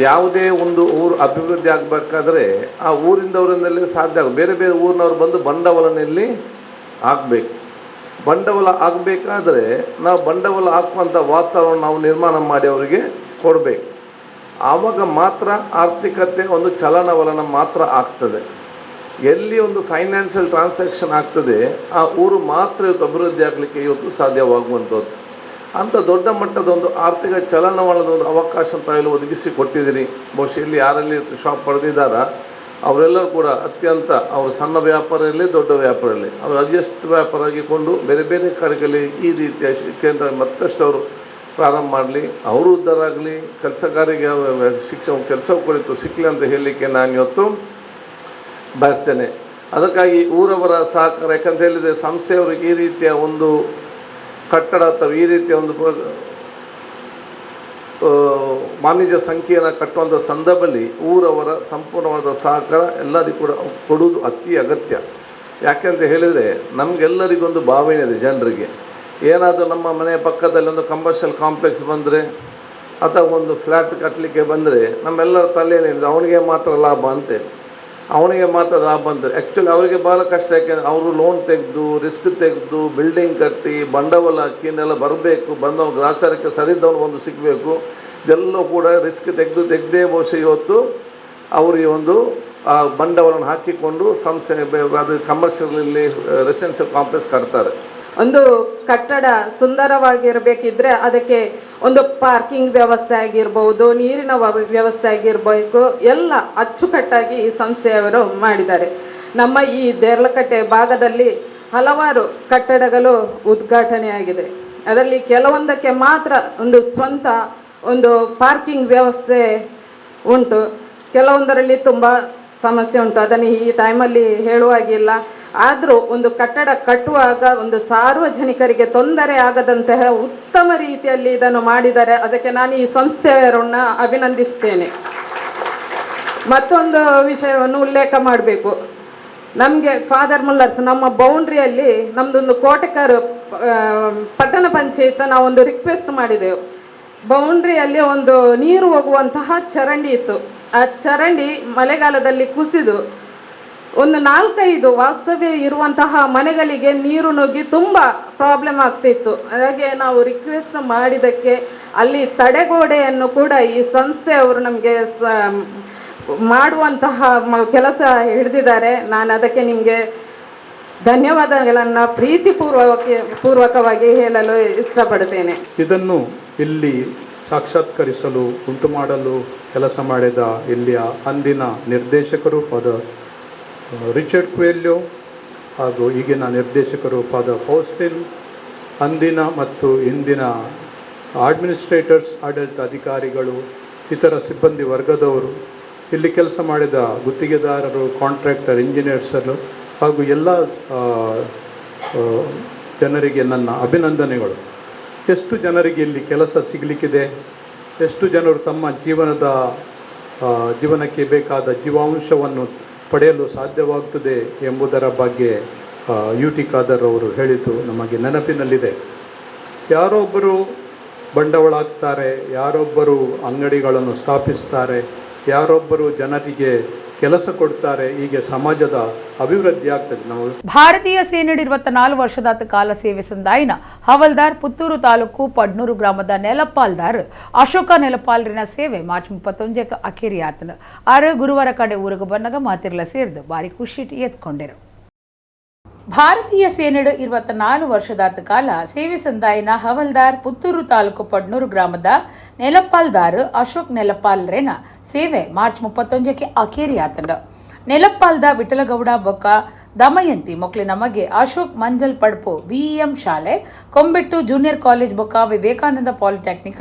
ಯಾವುದೇ ಒಂದು ಊರು ಅಭಿವೃದ್ಧಿ ಆಗಬೇಕಾದ್ರೆ ಆ ಊರಿಂದವರಿಂದಲೇ ಸಾಧ್ಯ ಆಗ ಬೇರೆ ಬೇರೆ ಊರಿನವ್ರು ಬಂದು ಬಂಡವಾಳನಲ್ಲಿ ಹಾಕಬೇಕು. ಬಂಡವಾಳ ಆಗಬೇಕಾದ್ರೆ ನಾವು ಬಂಡವಾಳ ಹಾಕುವಂಥ ವಾತಾವರಣ ನಾವು ನಿರ್ಮಾಣ ಮಾಡಿ ಅವರಿಗೆ ಕೊಡಬೇಕು. ಆವಾಗ ಮಾತ್ರ ಆರ್ಥಿಕತೆ ಒಂದು ಚಲನವಲನ ಮಾತ್ರ ಆಗ್ತದೆ. ಎಲ್ಲಿ ಒಂದು ಫೈನಾನ್ಷಿಯಲ್ ಟ್ರಾನ್ಸಾಕ್ಷನ್ ಆಗ್ತದೆ ಆ ಊರು ಮಾತ್ರ ಇವತ್ತು ಅಭಿವೃದ್ಧಿ ಆಗಲಿಕ್ಕೆ ಇವತ್ತು ಸಾಧ್ಯವಾಗುವಂಥದ್ದು. ಅಂಥ ದೊಡ್ಡ ಮಟ್ಟದ ಒಂದು ಆರ್ಥಿಕ ಚಲನವಲನದ ಒಂದು ಅವಕಾಶ ತಾವೆಲ್ಲ ಒದಗಿಸಿ ಕೊಟ್ಟಿದ್ದೀರಿ. ಬಹುಶಃ ಇಲ್ಲಿ ಯಾರಲ್ಲಿ ಶಾಪ್ ಪಡೆದಿದ್ದಾರ ಅವರೆಲ್ಲರೂ ಕೂಡ ಅತ್ಯಂತ ಅವರು ಸಣ್ಣ ವ್ಯಾಪಾರ ಇರಲಿ ದೊಡ್ಡ ವ್ಯಾಪಾರ ಇರಲಿ ಅವರು ಅಡ್ಜಸ್ಟ್ ವ್ಯಾಪಾರ ಆಗಿಕೊಂಡು ಬೇರೆ ಬೇರೆ ಕಡೆಗಳಲ್ಲಿ ಈ ರೀತಿಯ ಕೇಂದ್ರ ಮತ್ತಷ್ಟು ಅವರು ಪ್ರಾರಂಭ ಮಾಡಲಿ, ಅವರು ಉದ್ಧಾರ ಆಗಲಿ, ಕೆಲಸಗಾರಿಗೆ ಕೆಲಸ ಕುರಿತು ಸಿಕ್ಕಲಿ ಅಂತ ಹೇಳಲಿಕ್ಕೆ ನಾನು ಇವತ್ತು ಬಯಸ್ತೇನೆ. ಅದಕ್ಕಾಗಿ ಊರವರ ಸಹಕಾರ, ಯಾಕಂತ ಹೇಳಿದರೆ ಸಂಸ್ಥೆಯವರಿಗೆ ಈ ರೀತಿಯ ಒಂದು ಕಟ್ಟಡ ಅಥವಾ ಈ ರೀತಿಯ ಒಂದು ವಾಣಿಜ್ಯ ಸಂಖ್ಯೆಯನ್ನು ಕಟ್ಟುವಂಥ ಸಂದರ್ಭದಲ್ಲಿ ಊರವರ ಸಂಪೂರ್ಣವಾದ ಸಹಕಾರ ಎಲ್ಲರಿಗೂ ಕೂಡ ಕೊಡುವುದು ಅತಿ ಅಗತ್ಯ. ಯಾಕೆಂತ ಹೇಳಿದರೆ ನಮಗೆಲ್ಲರಿಗೊಂದು ಭಾವನೆ ಇದೆ. ಜನರಿಗೆ ಏನಾದರೂ ನಮ್ಮ ಮನೆಯ ಪಕ್ಕದಲ್ಲಿ ಒಂದು ಕಮರ್ಷಿಯಲ್ ಕಾಂಪ್ಲೆಕ್ಸ್ ಬಂದರೆ ಅಥವಾ ಒಂದು ಫ್ಲ್ಯಾಟ್ ಕಟ್ಟಲಿಕ್ಕೆ ಬಂದರೆ ನಮ್ಮೆಲ್ಲರ ತಲೆಯಲ್ಲಿ ಅವನಿಗೆ ಮಾತ್ರ ಲಾಭ ಅಂತೇಳಿ, ಅವನಿಗೆ ಮಾತ್ರ ಲಾಭ ಅಂತ. ಆ್ಯಕ್ಚುಲಿ ಅವರಿಗೆ ಭಾಳ ಕಷ್ಟ. ಯಾಕೆಂದರೆ ಅವರು ಲೋನ್ ತೆಗೆದು ರಿಸ್ಕ್ ತೆಗೆದು ಬಿಲ್ಡಿಂಗ್ ಕಟ್ಟಿ ಬಂಡವಾಳ ಹಾಕಿನೆಲ್ಲ ಬರಬೇಕು, ಬಂದವನು ಗ್ರಾಚಾರಕ್ಕೆ ಸರಿದವನು ಒಂದು ಸಿಗಬೇಕು. ಇದೆಲ್ಲೂ ಕೂಡ ರಿಸ್ಕ್ ತೆಗೆದೇ ಬಹುಶಃ ಇವತ್ತು ಅವರು ಈ ಒಂದು ಬಂಡವಾಳವನ್ನು ಹಾಕಿಕೊಂಡು ಸಂಸ್ಥೆ ಅದು ಕಮರ್ಷಿಯಲ್ ರೆಸಿಡೆನ್ಷಿಯಲ್ ಕಾಂಪ್ಲೆಕ್ಸ್ ಕಟ್ತಾರೆ. ಒಂದು ಕಟ್ಟಡ ಸುಂದರವಾಗಿರಬೇಕಿದ್ರೆ ಅದಕ್ಕೆ ಒಂದು ಪಾರ್ಕಿಂಗ್ ವ್ಯವಸ್ಥೆ ಆಗಿರ್ಬೋದು, ನೀರಿನ ವ್ಯವಸ್ಥೆ ಆಗಿರಬೇಕು, ಎಲ್ಲ ಅಚ್ಚುಕಟ್ಟಾಗಿ ಈ ಸಂಸ್ಥೆಯವರು ಮಾಡಿದ್ದಾರೆ. ನಮ್ಮ ಈ ದೇರ್ಲಕಟ್ಟೆ ಭಾಗದಲ್ಲಿ ಹಲವಾರು ಕಟ್ಟಡಗಳು ಉದ್ಘಾಟನೆಯಾಗಿದೆ. ಅದರಲ್ಲಿ ಕೆಲವೊಂದಕ್ಕೆ ಮಾತ್ರ ಒಂದು ಸ್ವಂತ ಒಂದು ಪಾರ್ಕಿಂಗ್ ವ್ಯವಸ್ಥೆ ಉಂಟು, ಕೆಲವೊಂದರಲ್ಲಿ ತುಂಬ ಸಮಸ್ಯೆ ಉಂಟು. ಅದನ್ನು ಈ ಟೈಮಲ್ಲಿ ಹೇಳುವಾಗಿಲ್ಲ. ಆದರೂ ಒಂದು ಕಟ್ಟಡ ಕಟ್ಟುವಾಗ ಒಂದು ಸಾರ್ವಜನಿಕರಿಗೆ ತೊಂದರೆ ಆಗದಂತಹ ಉತ್ತಮ ರೀತಿಯಲ್ಲಿ ಇದನ್ನು ಮಾಡಿದ್ದಾರೆ. ಅದಕ್ಕೆ ನಾನು ಈ ಸಂಸ್ಥೆಯವರನ್ನು ಅಭಿನಂದಿಸ್ತೇನೆ. ಮತ್ತೊಂದು ವಿಷಯವನ್ನು ಉಲ್ಲೇಖ ಮಾಡಬೇಕು. ನಮಗೆ ಫಾದರ್ ಮುಲ್ಲರ್ಸ್ ನಮ್ಮ ಬೌಂಡ್ರಿಯಲ್ಲಿ ನಮ್ಮದೊಂದು ಕೋಟೆಕಾರು ಪಟ್ಟಣ ಪಂಚಾಯತ್ ನಾವೊಂದು ರಿಕ್ವೆಸ್ಟ್ ಮಾಡಿದೆವು. ಬೌಂಡ್ರಿಯಲ್ಲಿ ಒಂದು ನೀರು ಹೋಗುವಂತಹ ಚರಂಡಿ ಇತ್ತು. ಆ ಚರಂಡಿ ಮಳೆಗಾಲದಲ್ಲಿ ಕುಸಿದು ಒಂದು 4-5 ವಾಸ್ತವ್ಯ ಇರುವಂತಹ ಮನೆಗಳಿಗೆ ನೀರು ನುಗ್ಗಿ ತುಂಬ ಪ್ರಾಬ್ಲಮ್ ಆಗ್ತಿತ್ತು. ಹಾಗೆ ನಾವು ರಿಕ್ವೆಸ್ಟ್ ಮಾಡಿದ್ದಕ್ಕೆ ಅಲ್ಲಿ ತಡೆಗೋಡೆಯನ್ನು ಕೂಡ ಈ ಸಂಸ್ಥೆಯವರು ನಮಗೆ ಮಾಡುವಂತಹ ಕೆಲಸ ಹಿಡಿದಿದ್ದಾರೆ. ನಾನು ಅದಕ್ಕೆ ನಿಮಗೆ ಧನ್ಯವಾದಗಳನ್ನು ಪೂರ್ವಕವಾಗಿ ಹೇಳಲು ಇಷ್ಟಪಡ್ತೇನೆ. ಇದನ್ನು ಇಲ್ಲಿ ಸಾಕ್ಷಾತ್ಕರಿಸಲು ಉಂಟು ಮಾಡಲು ಕೆಲಸ ಮಾಡಿದ ಇಲ್ಲಿಯ ಅಂದಿನ ನಿರ್ದೇಶಕರು ಫಾದರ್ ರಿಚರ್ಡ್ ಕ್ವೆಲ್ಯೋ ಹಾಗೂ ಈಗಿನ ನಿರ್ದೇಶಕರು ಫಾದರ್ ಫೌಸ್ಟಿನ್, ಅಂದಿನ ಮತ್ತು ಇಂದಿನ ಅಡ್ಮಿನಿಸ್ಟ್ರೇಟರ್ಸ್, ಆಡಳಿತ ಅಧಿಕಾರಿಗಳು, ಇತರ ಸಿಬ್ಬಂದಿ ವರ್ಗದವರು, ಇಲ್ಲಿ ಕೆಲಸ ಮಾಡಿದ ಗುತ್ತಿಗೆದಾರರು, ಕಾಂಟ್ರಾಕ್ಟರ್, ಇಂಜಿನಿಯರ್ಸರು ಹಾಗೂ ಎಲ್ಲ ಜನರಿಗೆ ನನ್ನ ಅಭಿನಂದನೆಗಳು. ಎಷ್ಟು ಜನರಿಗೆ ಇಲ್ಲಿ ಕೆಲಸ ಸಿಗಲಿಕ್ಕಿದೆ, ಎಷ್ಟು ಜನರು ತಮ್ಮ ಜೀವನಕ್ಕೆ ಬೇಕಾದ ಜೀವಾಂಶವನ್ನು ಪಡೆಯಲು ಸಾಧ್ಯವಾಗ್ತದೆ ಎಂಬುದರ ಬಗ್ಗೆ UT ಖಾದರ್ ಅವರು ಹೇಳಿದ್ದು ನಮಗೆ ನೆನಪಿನಲ್ಲಿದೆ. ಯಾರೊಬ್ಬರು ಬಂಡವಾಳ ಹಾಕ್ತಾರೆ, ಯಾರೊಬ್ಬರು ಅಂಗಡಿಗಳನ್ನು ಸ್ಥಾಪಿಸ್ತಾರೆ, ಯಾರೊಬ್ಬರು ಜನರಿಗೆ ಕೆಲಸ ಕೊಡ್ತಾರೆ, ಹೀಗೆ ಸಮಾಜದ ಅಭಿವೃದ್ಧಿ ಆಗ್ತದೆ. ನಾವು ಭಾರತೀಯ ಸೇನೆಯ 24 ವರ್ಷದಾತ ಕಾಲ ಸೇವೆ ಸಂದಾಯಿನ ಹವಲ್ದಾರ್ ಪುತ್ತೂರು ತಾಲೂಕು ಪಡ್ನೂರು ಗ್ರಾಮದ ನೆಲಪಾಲ್ದಾರ್ ಅಶೋಕ ನೆಲಪಾಲ್ರಿನ ಸೇವೆ ಮಾರ್ಚ್ 31 ಅಖೇರಿ ಆತನ ಆರು ಗುರುವಾರ ಕಡೆ ಊರಿಗೆ ಬನ್ನಗ ಮಾತಿರ್ಲ ಸೇರಿದು ಬಾರಿ ಖುಷಿ ಎತ್ಕೊಂಡರು. ಭಾರತೀಯ ಸೇನೆಯ 24 ವರ್ಷದಾತ ಕಾಲ ಸೇವೆ ಸಂದಾಯಿನ ಹವಲ್ದಾರ್ ಪುತ್ತೂರು ತಾಲೂಕು ಪಡ್ನೂರು ಗ್ರಾಮದ ನೆಲಪಾಲ್ದಾರ್ ಅಶೋಕ್ ನೆಲಪಾಲ್ರೇನ ಸೇವೆ ಮಾರ್ಚ್ 31 ಅಖೇರಿ ಆತಂಡ ನೆಲಪಾಲ್ದ ವಿಠಲಗೌಡ ಬೊಕ್ಕ ದಮಯಂತಿ ಮೊಕ್ಲಿನ ಮಗೆ ಅಶೋಕ್ ಮಂಜಲ್ ಪಡ್ಪು BEM ಶಾಲೆ ಕೊಂಬೆಟ್ಟು ಜೂನಿಯರ್ ಕಾಲೇಜ್ ಬೊಕ್ಕ ವಿವೇಕಾನಂದ ಪಾಲಿಟೆಕ್ನಿಕ್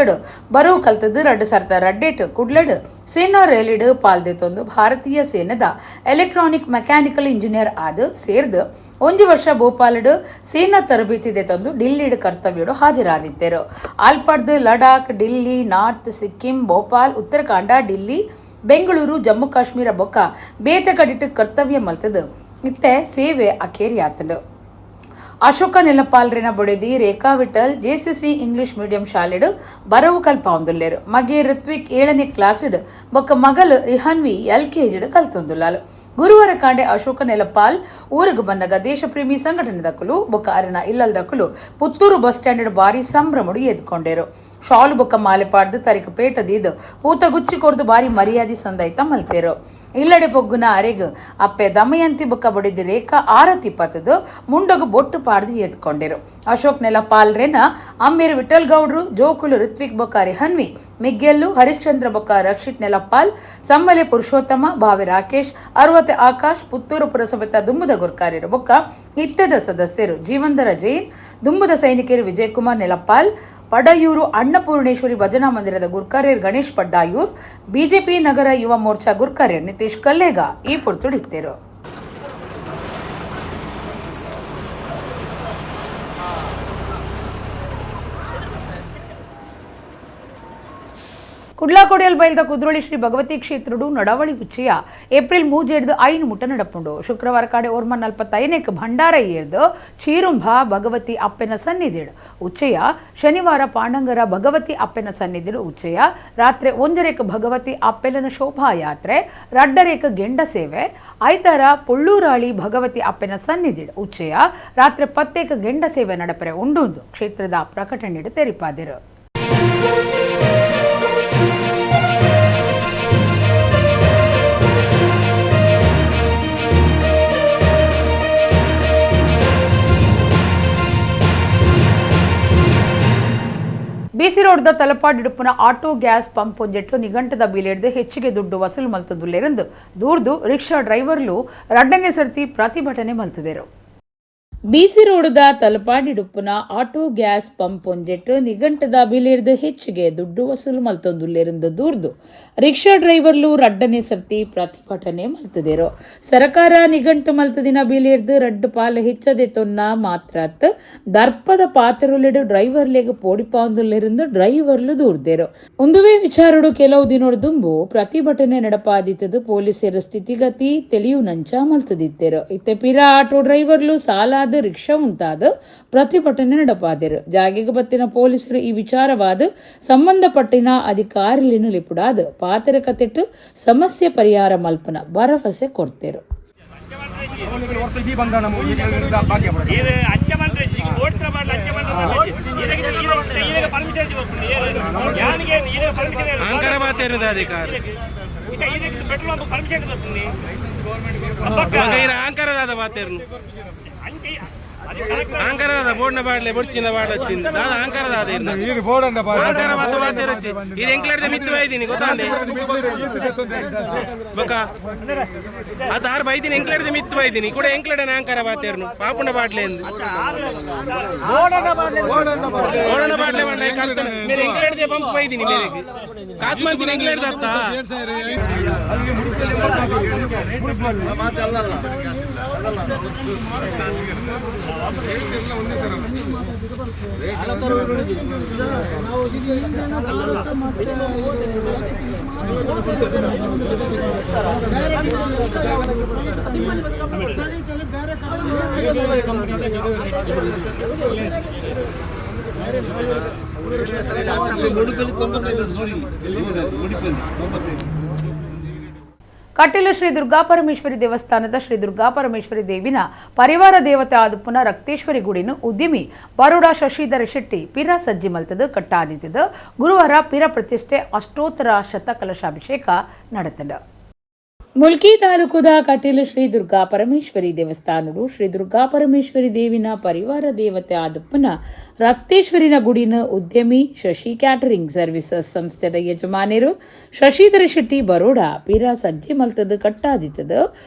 ಬರೋ ಕಲ್ತದ್ದು 2002 ಕುಡ್ಲಡ್ ಸೇನಾ ರೇಲಿಡ್ ಪಾಲ್ದೆತೊಂದು ಭಾರತೀಯ ಸೇನೆದ ಎಲೆಕ್ಟ್ರಾನಿಕ್ ಮೆಕ್ಯಾನಿಕಲ್ ಇಂಜಿನಿಯರ್ ಆದ ಸೇರ್ದು 1 ವರ್ಷ ಭೋಪಾಲಡ್ ಸೇನಾ ತರಬೇತಿ ತಂದು ಡಿಲ್ಲಿಡ್ ಕರ್ತವ್ಯಡು ಹಾಜರಾದಿದ್ದರು. ಆಲ್ಪಡ್ದು ಲಡಾಖ್, ಡಿಲ್ಲಿ, ನಾರ್ತ್ ಸಿಕ್ಕಿಂ, ಭೋಪಾಲ್, ಉತ್ತರಾಖಂಡ, ಡಿಲ್ಲಿ, ಬೆಂಗಳೂರು, ಜಮ್ಮು ಕಾಶ್ಮೀರ ಬೊಕ್ಕ ಬೇತೆ ಕಡಿಟ್ಟು ಕರ್ತವ್ಯ ಮಲ್ತದು ಇತ್ತೆ ಸೇವೆ ಅಖೇರಿ ಆತಂಡು. ಅಶೋಕ ನೆಲಪಾಲ್ರಿನ ಬೊಡೆದಿ ರೇಖಾ ವಿಠಲ್ JCC ಇಂಗ್ಲಿಷ್ ಮೀಡಿಯಂ ಶಾಲೆಡು ಬರವು ಕಲ್ಪಾವಂದುಲ್ಲೇರು. ಮಗೆ ಋತ್ವಿಕ್ 7ನೇ ಕ್ಲಾಸಿಡ್ ಬೊಕ್ಕ ಮಗಲು ರಿಹನ್ವಿ LKG ಕಲ್ತೊಂದುಲ್ಲಾಲು. ಗುರುವಾರ ಕಾಂಡೆ ಅಶೋಕ ನೆಲಪಾಲ್ ಊರಿಗೆ ಬಂದಾಗ ದೇಶಪ್ರೇಮಿ ಸಂಘಟನೆದಕ್ಕಲು ಬೊಕ್ಕ ಅರಣ ಇಲ್ಲಲ್ದಕ್ಕಲು ಪುತ್ತೂರು ಬಸ್ ಸ್ಟ್ಯಾಂಡ್ ಬಾರಿ ಸಂಭ್ರಮಡು ಎದ್ಕೊಂಡೇರು. ಶಾಲು ಬೊಕ್ಕ ಮಾಲೆ ಪಾಡ್ದು ತರಿಕ ಪೇಟದಿದ್ದು ಪೂತ ಗುಚ್ಚಿ ಕೊರ್ದು ಬಾರಿ ಮರ್ಯಾದೆ ಸಂದೈತ ಮಲ್ತೇರು. ಇಲ್ಲಡೆ ಪೊಗ್ಗುನ ಅರೆಗ್ ಅಪ್ಪೆ ದಮಯಂತಿ ಬೊಕ್ಕ ಬಡಿದು ರೇಖಾ ಆರತಿ ಪತ್ತದು ಮುಂಡಗು ಬೊಟ್ಟು ಪಾಡ್ದು ಎತ್ಕೊಂಡೇರು. ಅಶೋಕ್ ನೆಲಪಾಲ್ರೇನ ಅಮ್ಮೇರು ವಿಠಲ್ ಗೌಡ್ರು, ಜೋಕುಲು ಋತ್ವಿಕ್ ಬೊಕ್ಕ ರಿಹನ್ವಿ, ಮಿಗ್ಗೆಲ್ಲು ಹರಿಶ್ಚಂದ್ರ ಬೊಕ್ಕ ರಕ್ಷಿತ್ ನೆಲಪಾಲ್, ಸಮ್ಮಲೆ ಪುರುಷೋತ್ತಮ, ಭಾವೆ ರಾಕೇಶ್, ಅರ್ವತೆ ಆಕಾಶ್, ಪುತ್ತೂರು ಪುರಸಭೆತ ದುಂಬುದ ಗುರ್ಕಾರ್ಯರು ಬೊಕ್ಕ ಇತ್ತದ ಸದಸ್ಯರು ಜೀವಂದರ ಜೈನ್, ದುಂಬುದ ಸೈನಿಕರು ವಿಜಯಕುಮಾರ್ ನೆಲಪಾಲ್, ಪಡಯೂರು ಅನ್ನಪೂರ್ಣೇಶ್ವರಿ ಭಜನಾ ಮಂದಿರದ ಗುರ್ಕಾರ್ಯರ್ ಗಣೇಶ್ ಪಡ್ಡಾಯೂರ್, ಬಿಜೆಪಿ ನಗರ ಯುವ ಮೋರ್ಚಾ ಗುರ್ಕಾರ್ಯರ್ ನಿತೀಶ್ ಕಲ್ಲೇಗ ಈ ಪುರ್ತುಡಿತ್ತೇರು. ಕುಡ್ಲಾಕೋಡಿಯಲ್ಲಿ ಬಯಲ್ದ ಕುದ್ರೋಳಿ ಶ್ರೀ ಭಗವತಿ ಕ್ಷೇತ್ರಡು ನಡವಳಿ ಉಚ್ಚಯ ಏಪ್ರಿಲ್ 3 ಐನು ಮುಟ್ಟ ನಡಪುಂಡು. ಶುಕ್ರವಾರ ಕಾಡೆ ಓರ್ಮ 45ನೇಕ ಭಂಡಾರ ಏರ್ದು ಚೀರುಂಭ ಭಗವತಿ ಅಪ್ಪೆನ ಸನ್ನಿಧಿಡು ಉಚ್ಚಯ. ಶನಿವಾರ ಪಾಂಡಂಗರ ಭಗವತಿ ಅಪ್ಪೆನ ಸನ್ನಿಧಿಡು ಉಚ್ಚಯ. ರಾತ್ರಿ 1 ಭಗವತಿ ಅಪ್ಪೆಲನ ಶೋಭಾಯಾತ್ರೆ, 2 ಗೆಂಡ ಸೇವೆ, ಐತಾರ ಪುಳ್ಳೂರಾಳಿ ಭಗವತಿ ಅಪ್ಪೆನ ಸನ್ನಿಧಿಡು ಉಚ್ಚಯ. ರಾತ್ರಿ 10 ಗೆಂಡ ಸೇವೆ ನಡಪರೆ ಉಂಡುಂದು ಕ್ಷೇತ್ರದ ಪ್ರಕಟಣೆಡು ತೆರಿಪಾದಿರು. BC ರೋಡ್ದ ತಲಪಾಡಿಡುಪ್ಪನ ಆಟೋ ಗ್ಯಾಸ್ ಪಂಪ್ ಒಂಜೆಟ್ಟು ನಿಘಂಟದ ಬೀಲೆಡ್ದು ಹೆಚ್ಚಿಗೆ ದುಡ್ಡು ವಸೂಲು ಮಲ್ತದುಲ್ಲೆರೆಂದು ದೂರ್ದು ರಿಕ್ಷಾ ಡ್ರೈವರ್ಲು 2ನೇ ಸರ್ತಿ ಪ್ರತಿಭಟನೆ ಮಲ್ತಿದರು. BC ರೋಡ್ದ ತಲಪಾಡಿಡುಪ್ಪನ ಆಟೋ ಗ್ಯಾಸ್ ಪಂಪ್ ಒಂಜೆಟ್ಟು ನಿಘಂಟದ ಬೀಲೆಡ್ದು ಹೆಚ್ಚಿಗೆ ದುಡ್ಡು ವಸೂಲು ಮಲ್ತೊಂದುಲ್ಲೆರೆಂದು ದೂರ್ದು ರಿಕ್ಷಾ ಡ್ರೈವರ್ಲು 2ನೇ ಸರ್ತಿ ಪ್ರತಿಭಟನೆ ಮಲ್ತಿದರು. ಸರ್ಕಾರ ನಿಘಂಟು ಮಲ್ತದಿನ ಬೀಲೆಡ್ದು 2 ಪಾಲು ಹೆಚ್ಚದೆ ತೊನ್ನ ಮಾತ್ರತ್ ದರ್ಪದ ಪಾತ್ರಲೆಡು ಡ್ರೈವರ್ಲೆಗ್ ಪೋಡಿಪಾಂದುಲ್ಲೆರೆಂದು ಡ್ರೈವರ್ಲು ದೂರ್ದೇರು. ಒಂದುವೇ ವಿಚಾರಡು ಕೆಲವು ದಿನೋಡು ದುಂಬು ಪ್ರತಿಭಟನೆ ನಡಪಾದಿತ್ತದು ಪೊಲೀಸರ ಸ್ಥಿತಿಗತಿ ತಿಳಿಯು ನಂಚ ಮಲ್ತದಿತ್ತೇರು. ಇತ್ತೆ ಪಿರ ಆಟೋ ಡ್ರೈವರ್ಲು ಸಾಲಾದ ರಿಕ್ಷಾ ಉಂಟಾದ ಪ್ರತಿಭಟನೆ ನಡಪಾದರು. ಜಾಗೆಗೆ ಬತ್ತಿನ ಪೊಲೀಸರು ಈ ವಿಚಾರವಾದ ಸಂಬಂಧಪಟ್ಟಿನ ಅಧಿಕಾರಿಲಿನ ಲಿಪುಡಾದ ಪಾತ್ರ ಕತೆಟ್ಟು ಸಮಸ್ಯೆ ಪರಿಹಾರ ಮಲ್ಪನ ಭರವಸೆ ಕೊಡ್ತೇರು. అహంకారం బోర్డున బాడలే బొడిచిన బాడ వచ్చింది దాదా అహంకారం అహంకారం అంత బాధ్యత వచ్చి ఇది ఎంకలాడితే మిత్తువైదిని ಗೊತ್ತಾಂದೆ ఒక ಅದು ಆರು ಬೈದಿನಿ ಎಂಕ್ಲಾಡಿದೆ ಮಿತ್ತುವೈದಿನಿ ಕೂಡ ಎಂಕ್ಲಾಡನ ಅಹಂಕಾರ ಬಾತೇರ್ನು ಪಾಪುಂಡ ಬಾಟ್ಲೆ ಎಂದು ಓಡನ ಬಾಟ್ಲೆ ಬಂಡ ಕಲ್ತನ ಮೇರೆ ಎಂಕ್ಲಾಡಿದೆ ಪಂಪ್ ಬೈದಿನಿ ಮೇರೆ ಕಾಸ್ಮಂತಿನ ಎಂಕ್ಲಾಡಿದ ಅತ್ತ ಕಟೀಲು ಶ್ರೀ ದುರ್ಗಾಪರಮೇಶ್ವರಿ ದೇವಸ್ಥಾನದ ಶ್ರೀ ದುರ್ಗಾಪರಮೇಶ್ವರಿ ದೇವಿನ ಪರಿವಾರ ದೇವತೆ ಆದುಪ್ಪುನ ರಕ್ತೇಶ್ವರಿ ಗುಡಿನ ಉದ್ಯಮಿ ಬರೋಡಾ ಶಶಿಧರ ಶೆಟ್ಟಿ ಪಿರ ಸಜ್ಜಿ ಮಲ್ತದ ಕಟ್ಟಾದಿತ್ತದ ಗುರುವಾರ ಪಿರ ಪ್ರತಿಷ್ಠೆ ಅಷ್ಟೋತ್ತರ ಶತಕಲಶಾಭಿಷೇಕ ನಡೆತದ ಮುಲ್ಕಿ ತಾಲೂಕುದ ಕಟೀಲು ಶ್ರೀ ದುರ್ಗಾಪರಮೇಶ್ವರಿ ದೇವಸ್ಥಾನಡು ಶ್ರೀ ದುರ್ಗಾಪರಮೇಶ್ವರಿ ದೇವಿನ ಪರಿವಾರ ದೇವತೆ ಆದಪ್ಪನ ರಕ್ತೇಶ್ವರಿನ ಗುಡಿನ ಉದ್ಯಮಿ ಶಶಿ ಕ್ಯಾಟರಿಂಗ್ ಸರ್ವಿಸಸ್ ಸಂಸ್ಥೆದ ಯಜಮಾನರು ಶಶಿಧರ ಶೆಟ್ಟಿ ಬರೋಡಾ ಪಿರ ಸಜ್ಜಿ ಮಲ್ತದ ಕಟ್ಟಾದಿತ್ತದ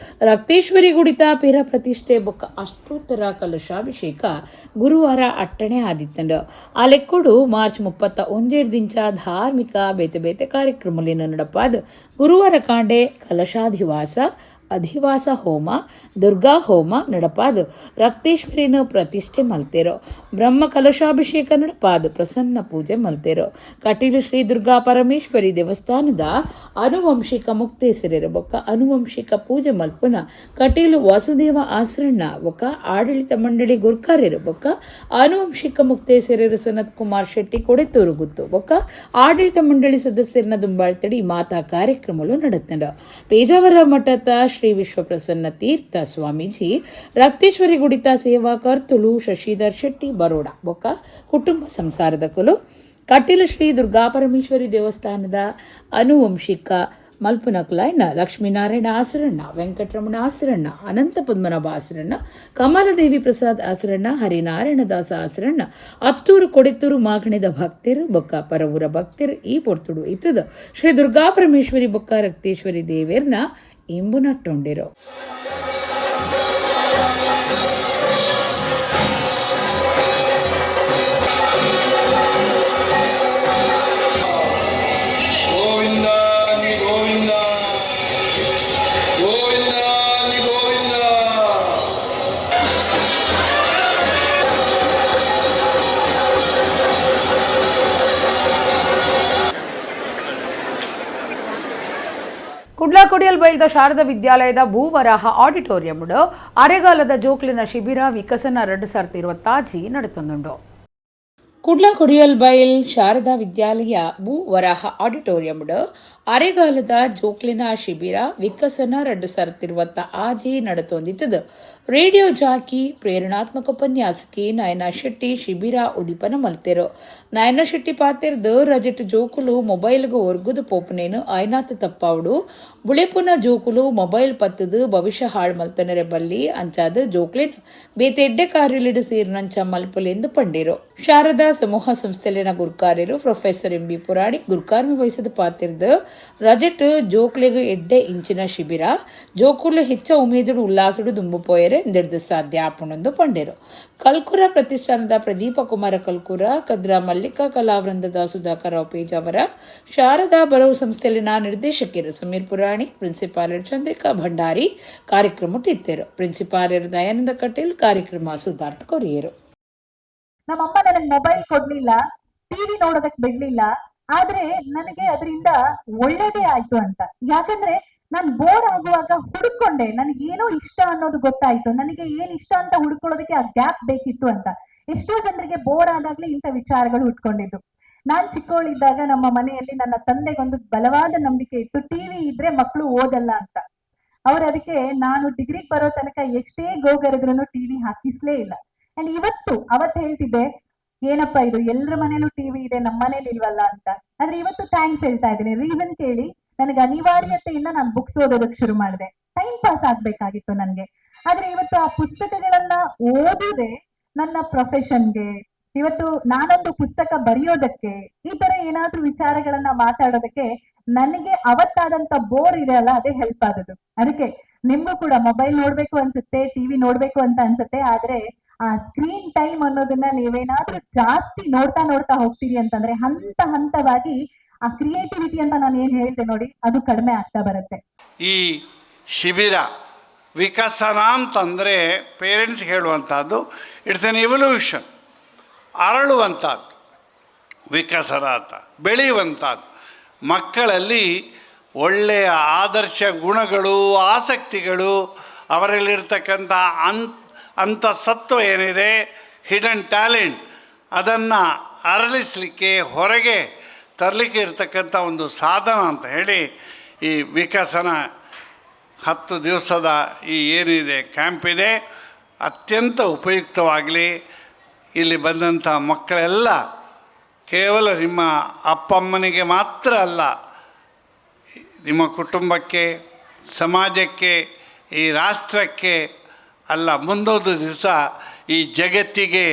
ರಕ್ತೇಶ್ವರಿ ಗುಡಿತ ಪಿರ ಪ್ರತಿಷ್ಠೆ ಬೊಕ್ಕ ಅಷ್ಟೋತ್ತರ ಕಲಶಾಭಿಷೇಕ ಗುರುವಾರ ಅಟ್ಟಣೆ ಆದಿತ್ತಂಡ ಆ ಲೆಕ್ಕೊಡು ಮಾರ್ಚ್ 31 ದಿಂಚ ಧಾರ್ಮಿಕ ಬೇತೆ ಬೇತೆ ಕಾರ್ಯಕ್ರಮಲಿನ ನಡಪಾದ ಗುರುವಾರ ಕಾಂಡೆ ಅಧಿವಾಸ ಹೋಮ ದುರ್ಗಾ ಹೋಮ ನಡಪಾದ ರಕ್ತೇಶ್ವರಿನ ಪ್ರತಿಷ್ಠೆ ಮಲ್ತೇರೋ ಬ್ರಹ್ಮ ಕಲಶಾಭಿಷೇಕ ನಡಪಾದ ಪ್ರಸನ್ನ ಪೂಜೆ ಮಲ್ತೇರೋ ಕಟೀಲು ಶ್ರೀ ದುರ್ಗಾ ಪರಮೇಶ್ವರಿ ದೇವಸ್ಥಾನದ ಅನುವಂಶಿಕ ಮುಕ್ತೇಸರರ ಬೊಕ್ಕ ಅನುವಂಶಿಕ ಪೂಜೆ ಮಲ್ಪುನ ಕಟೀಲು ವಾಸುದೇವ ಆಸರಣ್ಣ ಬೊಕ್ಕ ಆಡಳಿತ ಮಂಡಳಿ ಗುರ್ಕಾರ್ಯರ ಬೊಕ್ಕ ಅನುವಂಶಿಕ ಮುಕ್ತೇಸರರ ಸನತ್ ಕುಮಾರ್ ಶೆಟ್ಟಿ ಕೊಡೆತೂರು ಗುತ್ತು ಬೊಕ್ಕ ಆಡಳಿತ ಮಂಡಳಿ ಸದಸ್ಯರನ್ನ ದುಂಬಾಳ್ತಡಿ ಮಾತಾ ಕಾರ್ಯಕ್ರಮಗಳು ನಡೆತಂಡ ಪೇಜಾವರ ಮಠದ ಶ್ರೀ ವಿಶ್ವಪ್ರಸನ್ನ ತೀರ್ಥ ಸ್ವಾಮೀಜಿ ರಕ್ತೇಶ್ವರಿ ಗುಡಿತ ಸೇವಾ ಕರ್ತುಲು ಶಶಿಧರ್ ಶೆಟ್ಟಿ ಬರೋಡಾ ಬೊಕ್ಕ ಕುಟುಂಬ ಸಂಸಾರದ ಕುಲು ಕಟೀಲು ಶ್ರೀ ದುರ್ಗಾಪರಮೇಶ್ವರಿ ದೇವಸ್ಥಾನದ ಅನುವಂಶಿಕ ಮಲ್ಪುನ ಕುಲಾಯ್ನ ಲಕ್ಷ್ಮೀನಾರಾಯಣ ಆಸರಣ್ಣ ವೆಂಕಟರಮಣ ಆಸರಣ್ಣ ಅನಂತ ಪದ್ಮನಾಭ ಆಸರಣ್ಣ ಕಮಲದೇವಿ ಪ್ರಸಾದ್ ಆಸರಣ್ಣ ಹರಿನಾರಾಯಣ ದಾಸ ಆಸರಣ್ಣ ಅತ್ತೂರು ಕೊಡೆತ್ತೂರು ಮಾಗಣೆದ ಭಕ್ತರು ಬೊಕ್ಕ ಪರವೂರ ಭಕ್ತರು ಈ ಪೊರ್ತುಡು ಇತ್ತದ ಶ್ರೀ ದುರ್ಗಾಪರಮೇಶ್ವರಿ ಬೊಕ್ಕ ರಕ್ತೇಶ್ವರಿ ದೇವೇರ್ನ ಇಂಬು ನಟ್ಟೊಂಡಿರೋ ಕುಡ್ಲಾಕೊಡಿಯಲ್ ಬೈಲ್ದ ಶಾರದಾ ವಿದ್ಯಾಲಯದ ಭೂವರಾಹ ಆಡಿಟೋರಿಯಂ ಅರೆಗಾಲದ ಜೋಕ್ಲಿನ ಶಿಬಿರ ವಿಕಸನ 2026 ನಡೆತೊಂದುಂಡು ಕುಡ್ಲಾಕೊಡಿಯಲ್ ಬೈಲ್ ಶಾರದಾ ವಿದ್ಯಾಲಯ ಭೂವರಾಹ ಆಡಿಟೋರಿಯಂ ಅರೆಗಾಲದ ಜೋಕ್ಲಿನ ಶಿಬಿರ ವಿಕಸನ 2026 ನಡೆತೊಂದಿತ್ತದ ರೇಡಿಯೋ ಜಾಕಿ ಪ್ರೇರಣಾತ್ಮಕ ಉಪನ್ಯಾಸಕಿ ನಯನಾ ಶೆಟ್ಟಿ ಶಿಬಿರ ಉದಿಪನ ಮಲ್ತೆರು ನಯನಾ ಶೆಟ್ಟಿ ಪಾತೆರ್ದು ರಜೆಟ್ ಜೋಕುಲು ಮೊಬೈಲ್ಗೆ ಒರ್ಗುದು ಪೋಪನೇನು ಐನಾತ್ ತಪ್ಪಾವುಡು ಬುಳೆಪುನ ಜೋಕುಲು ಮೊಬೈಲ್ ಪತ್ತದು ಭವಿಷ್ಯ ಹಾಳು ಮಲ್ತನರೆ ಬಲ್ಲಿ ಅಂಚಾದ ಜೋಕ್ಲಿನ ಬೇತೆಡ್ಡೆ ಕಾರ್ಯಲಿಡು ಸೇರ್ನಂಚ ಮಲ್ಪಲೆಂದು ಪಂಡೇರು ಶಾರದಾ ಸಮೂಹ ಸಂಸ್ಥೆಲಿನ ಗುರ್ಕಾರ್ಯರು ಪ್ರೊಫೆಸರ್ ಎಂಬಿ ಪುರಾಣಿಕ್ ಗುರ್ಕಾರ್ಮಿ ವಹಿಸದ ಪಾತಿರ್ದು ರಜೆಟ್ ಜೋಕ್ಲೆಗೆ ಎಡ್ಡೆ ಇಂಚಿನ ಶಿಬಿರ ಜೋಕುಲು ಹೆಚ್ಚ ಉಮೇದುಡು ಉಲ್ಲಾಸುಡು ದುಂಬುಪೋಯರೆ ಎಂದೆಡ್ದು ಸಾಧ್ಯ ಆಪುಣೊಂದು ಪಂಡೇರು ಕಲ್ಕುರ ಪ್ರತಿಷ್ಠಾನದ ಪ್ರದೀಪ ಕುಮಾರ ಕಲ್ಕುರ ಕದ್ರ ಮಲ್ಲಿಕಾ ಕಲಾವೃಂದದ ಸುಧಾಕರರಾವ್ ಪೇಜಾವರ ಶಾರದಾ ಬರವು ಸಂಸ್ಥೆಯಲ್ಲಿನ ನಿರ್ದೇಶಕಿಯರು ಸಮೀರ್ ಪುರಾಣಿಕ್ ಪ್ರಿನ್ಸಿಪಾಲರ್ ಚಂದ್ರಿಕಾ ಭಂಡಾರಿ ಕಾರ್ಯಕ್ರಮ ಇತ್ತರು ಪ್ರಿನ್ಸಿಪಾಲರ್ ದಯಾನಂದ ಕಟೀಲ್ ಕಾರ್ಯಕ್ರಮ ಸುಧಾರ್ಥ ಕೊರಿಯರು ನಮ್ಮಮ್ಮ ನನಗೆ ಮೊಬೈಲ್ ಕೊಡ್ಲಿಲ್ಲ, ಟಿವಿ ನೋಡೋದಕ್ ಬಿಡ್ಲಿಲ್ಲ, ಆದ್ರೆ ನನಗೆ ಅದರಿಂದ ಒಳ್ಳೇದೇ ಆಯ್ತು ಅಂತ. ಯಾಕಂದ್ರೆ ನಾನು ಬೋರ್ ಆಗುವಾಗ ಹುಡುಕೊಂಡೆ, ನನಗೇನೋ ಇಷ್ಟ ಅನ್ನೋದು ಗೊತ್ತಾಯ್ತು, ನನಗೆ ಏನ್ ಇಷ್ಟ ಅಂತ ಹುಡ್ಕೊಳ್ಳೋದಕ್ಕೆ ಆ ಗ್ಯಾಪ್ ಬೇಕಿತ್ತು ಅಂತ. ಎಷ್ಟೋ ಜನರಿಗೆ ಬೋರ್ ಆದಾಗ್ಲೇ ಇಂಥ ವಿಚಾರಗಳು ಉಟ್ಕೊಂಡಿದ್ದು. ನಾನ್ ಚಿಕ್ಕವಳಿದ್ದಾಗ ನಮ್ಮ ಮನೆಯಲ್ಲಿ ನನ್ನ ತಂದೆಗೊಂದು ಬಲವಾದ ನಂಬಿಕೆ ಇತ್ತು, ಟಿವಿ ಇದ್ರೆ ಮಕ್ಕಳು ಓದಲ್ಲ ಅಂತ. ಅವ್ರು ಅದಕ್ಕೆ ನಾನು ಡಿಗ್ರಿಗೆ ಬರೋ ತನಕ ಎಷ್ಟೇ ಗೋಗರೆದ್ರೂ ಟಿವಿ ಹಾಕಿಸ್ಲೇ ಇಲ್ಲ. ಅಂಡ್ ಅವತ್ತು ಹೇಳ್ತಿದ್ದೆ, ಏನಪ್ಪ ಇದು ಎಲ್ಲರ ಮನೇಲೂ ಟಿವಿ ಇದೆ, ನಮ್ಮ ಮನೇಲಿ ಇಲ್ವಲ್ಲ ಅಂತ. ಆದ್ರೆ ಇವತ್ತು ಥ್ಯಾಂಕ್ಸ್ ಹೇಳ್ತಾ ಇದ್ದೀನಿ. ರೀಸನ್ ಕೇಳಿ, ನನಗೆ ಅನಿವಾರ್ಯತೆಯಿಂದ ನಾನು ಬುಕ್ಸ್ ಓದೋದಕ್ಕೆ ಶುರು ಮಾಡಿದೆ. ಟೈಮ್ ಪಾಸ್ ಆಗ್ಬೇಕಾಗಿತ್ತು ನನ್ಗೆ. ಆದ್ರೆ ಇವತ್ತು ಆ ಪುಸ್ತಕಗಳನ್ನ ಓದುದೇ ನನ್ನ ಪ್ರೊಫೆಷನ್ಗೆ, ಇವತ್ತು ನಾನೊಂದು ಪುಸ್ತಕ ಬರೆಯೋದಕ್ಕೆ, ಈ ತರ ಏನಾದ್ರೂ ವಿಚಾರಗಳನ್ನ ಮಾತಾಡೋದಕ್ಕೆ ನನಗೆ ಅವತ್ತಾದಂತ ಬೋರ್ ಇದೆ ಅಲ್ಲ, ಅದೇ ಹೆಲ್ಪ್ ಆದದ್ದು. ಅದಕ್ಕೆ ನಿಮ್ಗೂ ಕೂಡ ಮೊಬೈಲ್ ನೋಡ್ಬೇಕು ಅನ್ಸುತ್ತೆ, ಟಿವಿ ನೋಡ್ಬೇಕು ಅಂತ ಅನ್ಸುತ್ತೆ. ಆದ್ರೆ ಆ ಸ್ಕ್ರೀನ್ ಟೈಮ್ ಅನ್ನೋದನ್ನ ನೀವೇನಾದ್ರೂ ಜಾಸ್ತಿ ನೋಡ್ತಾ ಹೋಗ್ತೀರಿ ಅಂತಂದ್ರೆ ಹಂತ ಹಂತವಾಗಿ ಆ ಕ್ರಿಯೇಟಿವಿಟಿ ಅಂತ ನಾನು ಏನ್ ಹೇಳ್ದೆ ನೋಡಿ, ಅದು ಕಡಿಮೆ ಆಗ್ತಾ ಬರುತ್ತೆ. ಈ ಶಿಬಿರ ವಿಕಸನ ಅಂತಂದರೆ ಪೇರೆಂಟ್ಸ್ ಹೇಳುವಂಥದ್ದು, ಇಟ್ಸ್ ಎನ್ ಎವಲ್ಯೂಷನ್, ಅರಳುವಂಥದ್ದು. ವಿಕಸನ ಅಂತ ಬೆಳೆಯುವಂಥದ್ದು. ಮಕ್ಕಳಲ್ಲಿ ಒಳ್ಳೆಯ ಆದರ್ಶ ಗುಣಗಳು, ಆಸಕ್ತಿಗಳು, ಅವರಲ್ಲಿರ್ತಕ್ಕಂಥ ಅಂತಸತ್ವ ಏನಿದೆ, ಹಿಡನ್ ಟ್ಯಾಲೆಂಟ್, ಅದನ್ನು ಅರಳಿಸಲಿಕ್ಕೆ, ಹೊರಗೆ ತರಲಿಕ್ಕೆ ಇರ್ತಕ್ಕಂಥ ಒಂದು ಸಾಧನ ಅಂತ ಹೇಳಿ ಈ ವಿಕಸನ 10 ದಿವಸದ ಈ ಏನಿದೆ ಕ್ಯಾಂಪ್ ಇದೆ, ಅತ್ಯಂತ ಉಪಯುಕ್ತವಾಗಲಿ. ಇಲ್ಲಿ ಬಂದಂಥ ಮಕ್ಕಳೆಲ್ಲ ಕೇವಲ ನಿಮ್ಮ ಅಪ್ಪ ಅಮ್ಮನಿಗೆ ಮಾತ್ರ ಅಲ್ಲ, ನಿಮ್ಮ ಕುಟುಂಬಕ್ಕೆ, ಸಮಾಜಕ್ಕೆ, ಈ ರಾಷ್ಟ್ರಕ್ಕೆ ಅಲ್ಲ, ಮುಂದೊಂದು ದಿವಸ ಈ ಜಗತ್ತಿಗೆ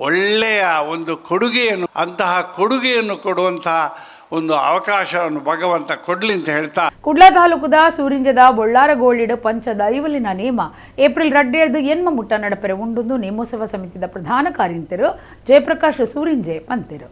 ಒಳ್ಳೆಯ ಒಂದು ಕೊಡುಗೆಯನ್ನು, ಅಂತಹ ಕೊಡುಗೆಯನ್ನು ಕೊಡುವಂತಹ ಒಂದು ಅವಕಾಶವನ್ನು ಭಗವಂತ ಕೊಡಲಿ ಅಂತ ಹೇಳ್ತಾ, ಕುಡ್ಲ ತಾಲೂಕದ ಸೂರಿಂಜದ ಬೊಳ್ಳಾರಗೋಳಿಡು ಪಂಚದ ಐವಲಿನ ನೇಮ ಏಪ್ರಿಲ್ 2 ಎನ್ಮ ಮುಟ್ಟ ನಡಪೆರೆ ಉಂಡುಂದು ನೇಮೋತ್ಸವ ಸಮಿತಿಯ ಪ್ರಧಾನ ಕಾರ್ಯಂತರು ಜಯಪ್ರಕಾಶ್ ಸೂರಿಂಜೆ ಪಂತೆರು.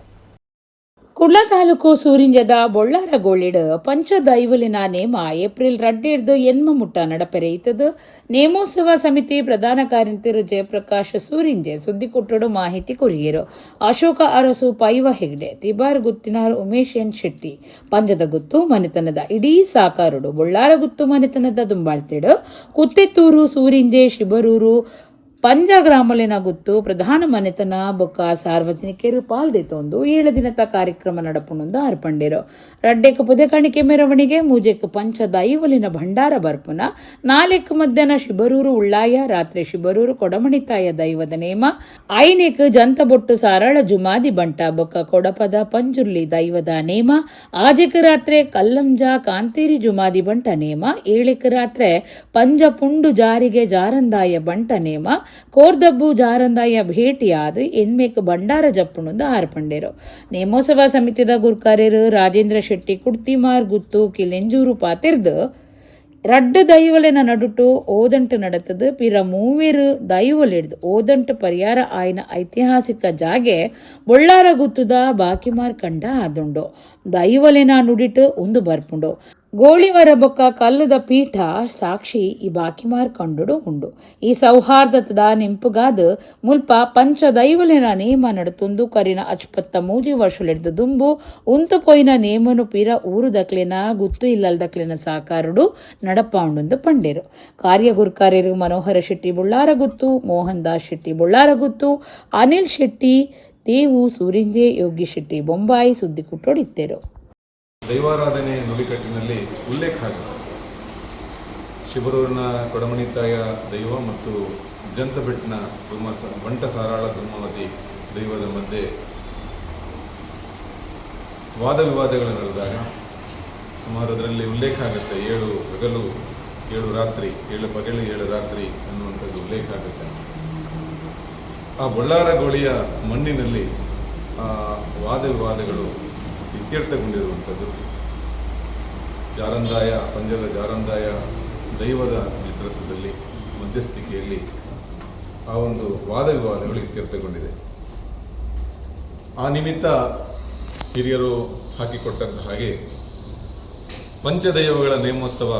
ಕುಡ್ಲ ತಾಲೂಕು ಸೂರಿಂಜದ ಬೊಳ್ಳಾರಗೋಳಿಡು ಪಂಚದ ಐವಲಿನ ನೇಮ ಏಪ್ರಿಲ್ 2 ಎನ್ಮ ಮುಟ್ಟ ನಡಪೆರೆ ಇತ್ತದು ನೇಮೋತ್ಸವ ಸಮಿತಿ ಪ್ರಧಾನ ಕಾರ್ಯಂತರು ಜಯಪ್ರಕಾಶ್ ಸೂರಿಂಜೆ ಸುದ್ದಿ ಕೊಟ್ಟಡು ಮಾಹಿತಿ ಕೊರಿಯರು. ಅಶೋಕ ಅರಸು ಪೈವ ಹೆಗ್ಡೆ ತಿಬಾರ್ ಗುತ್ತಿನಾರ್ ಉಮೇಶ್ ಎನ್ ಶೆಟ್ಟಿ ಪಂಜದ ಗುತ್ತು ಮನೆತನದ ಇಡೀ ಸಾಕಾರುಡು ಬೊಳ್ಳಾರ ಗುತ್ತು ಮನೆತನದ ದುಂಬಾಳ್ತಿಡು ಕುತ್ತೆತ್ತೂರು ಸೂರಿಂಜೆ ಶಿಬರೂರು ಪಂಜ ಗ್ರಾಮಲಿನ ಗುತ್ತು ಪ್ರಧಾನ ಮನೆತನ ಬೊಕ್ಕ ಸಾರ್ವಜನಿಕರು ಪಾಲ್ದೆತ್ತೊಂದು 7 ದಿನದ ಕಾರ್ಯಕ್ರಮ ನಡಪುಣಂದು ಅರ್ಪಂಡಿರು. ರಡ್ಡೆಕ್ ಪುದೆ ಕಾಣಿಕೆ ಮೆರವಣಿಗೆ ಮೂಜೆಕ್ ಪಂಚದ ಐವಲಿನ ಭಂಡಾರ ಬರ್ಪುನ 4 ಮಧ್ಯಾಹ್ನ ಶಿಬರೂರು ಉಳ್ಳಾಯ ರಾತ್ರಿ ಶಿಬರೂರು ಕೊಡಮಣಿತಾಯ ದೈವದ ನೇಮ ಐನೇಕ್ ಜಂತಬೊಟ್ಟು ಸಾರಾಳ ಜುಮಾದಿ ಬಂಟ ಬೊಕ್ಕ ಕೊಡಪದ ಪಂಜುರ್ಲಿ ದೈವದ ನೇಮ ಆಜೆಕ್ ರಾತ್ರೆ ಕಲ್ಲಂಜ ಕಾಂತೇರಿ ಜುಮಾದಿ ಬಂಟ ನೇಮ 7 ರಾತ್ರೆ ಪಂಜ ಪುಂಡು ಜಾರಿಗೆ ಜಾರಂದಾಯ ಬಂಟ ನೇಮ ಕೋರ್ದಬ್ಬು ಜಾರಂದಾಯ ಭೇಟಿಯಾದ ಎಣ್ಮೇಕ್ ಭಂಡಾರ ಜಪ್ಪುಣಂದು ಆರ್ಪಂಡೇರು. ನೇಮೋತ್ಸವ ಸಮಿತಿದ ಗುರ್ಕಾರ್ಯರು ರಾಜೇಂದ್ರ ಶೆಟ್ಟಿ ಕುಡ್ತಿಮಾರ್ ಗುತ್ತು ಕಿಲೆಂಜೂರು ಪಾತಿರ್ದು 2 ದೈವಲಿನ ನಡುಟು ಓದಂಟು ನಡತದು ಪಿರ 3 ದೈವಲಿಡ್ದು ಓದಂಟು ಪರಿಹಾರ ಆಯ್ನ ಐತಿಹಾಸಿಕ ಜಾಗೆ ಬೊಳ್ಳಾರ ಗುತ್ತುದ ಬಾಕಿಮಾರ್ ಕಂಡ ಆದುಂಡು. ದೈವಲಿನ ನುಡಿಟು ಒಂದು ಬರ್ಪುಂಡು. ಗೋಳಿವರ ಬೊಕ್ಕ ಕಲ್ಲದ ಪೀಠ ಸಾಕ್ಷಿ ಈ ಬಾಕಿಮಾರ್ ಕಂಡುಡು ಉಂಡು. ಈ ಸೌಹಾರ್ದತದ ನೆಂಪುಗಾದ ಮುಲ್ಪ ಪಂಚದೈವಲಿನ ನೇಮ ನಡತೊಂದು ಕರಿನ ಅಚ್ಪತ್ತ 3 ವರ್ಷಲಿಡ್ದು ದುಂಬು ಉಂತು ಪೊಯ್ನ ನೇಮನು ಪಿರ ಊರು ದಕ್ಲಿನ ಗುತ್ತು ಇಲ್ಲಲ್ದಕ್ಲಿನ ಸಾಕಾರುಡು ನಡಪ ಉಂಡು ಪಂಡೇರು. ಕಾರ್ಯ ಗುರ್ಕಾರ್ಯರು ಮನೋಹರ ಶೆಟ್ಟಿ ಬೊಳ್ಳಾರ ಗುತ್ತು, ಮೋಹನ್ ದಾಸ್ ಶೆಟ್ಟಿ ಬೊಳ್ಳಾರ ಗುತ್ತು, ಅನಿಲ್ ಶೆಟ್ಟಿ ದೇವು ಸೂರಿಂಜೆ, ಯೋಗಿ ಶೆಟ್ಟಿ ಬೊಂಬಾಯಿ ಸುದ್ದಿ ಕುಟ್ಟೋಡಿತ್ತೇರು. ದೈವಾರಾಧನೆ ನುಡಿಕಟ್ಟಿನಲ್ಲಿ ಉಲ್ಲೇಖ ಆಗಿದೆ. ಶಿಬರೂರಿನ ಕೊಡಮಣಿತಾಯ ದೈವ ಮತ್ತು ಜಂತಬೆಟ್ಟಿನ ಬಂಟ ಸಾರಾಳ ದುರ್ಮವತಿ ದೈವದ ಮಧ್ಯೆ ವಾದ ವಿವಾದಗಳು ನಡೆದಾಗ ಸುಮಾರು ಅದರಲ್ಲಿ ಉಲ್ಲೇಖ ಆಗುತ್ತೆ 7 ಹಗಲು 7 ರಾತ್ರಿ 7 ಪಗಲು 7 ರಾತ್ರಿ ಅನ್ನುವಂಥದ್ದು ಉಲ್ಲೇಖ ಆಗುತ್ತೆ. ಆ ಬೊಳ್ಳಾರಗೋಳಿಯ ಮಣ್ಣಿನಲ್ಲಿ ಆ ವಾದ ವಿವಾದಗಳು ಇತ್ಯರ್ಥಗೊಂಡಿರುವಂಥದ್ದು. ಜಾರಂದಾಯ ಪಂಜದ ಜಾರಂದಾಯ ದೈವದ ನೇತೃತ್ವದಲ್ಲಿ ಮಧ್ಯಸ್ಥಿಕೆಯಲ್ಲಿ ಆ ಒಂದು ವಾದ ವಿವಾದಗಳು ಇತ್ಯರ್ಥಗೊಂಡಿದೆ. ಆ ನಿಮಿತ್ತ ಹಿರಿಯರು ಹಾಕಿಕೊಟ್ಟಂತ ಹಾಗೆ ಪಂಚದೈವಗಳ ನೇಮೋತ್ಸವ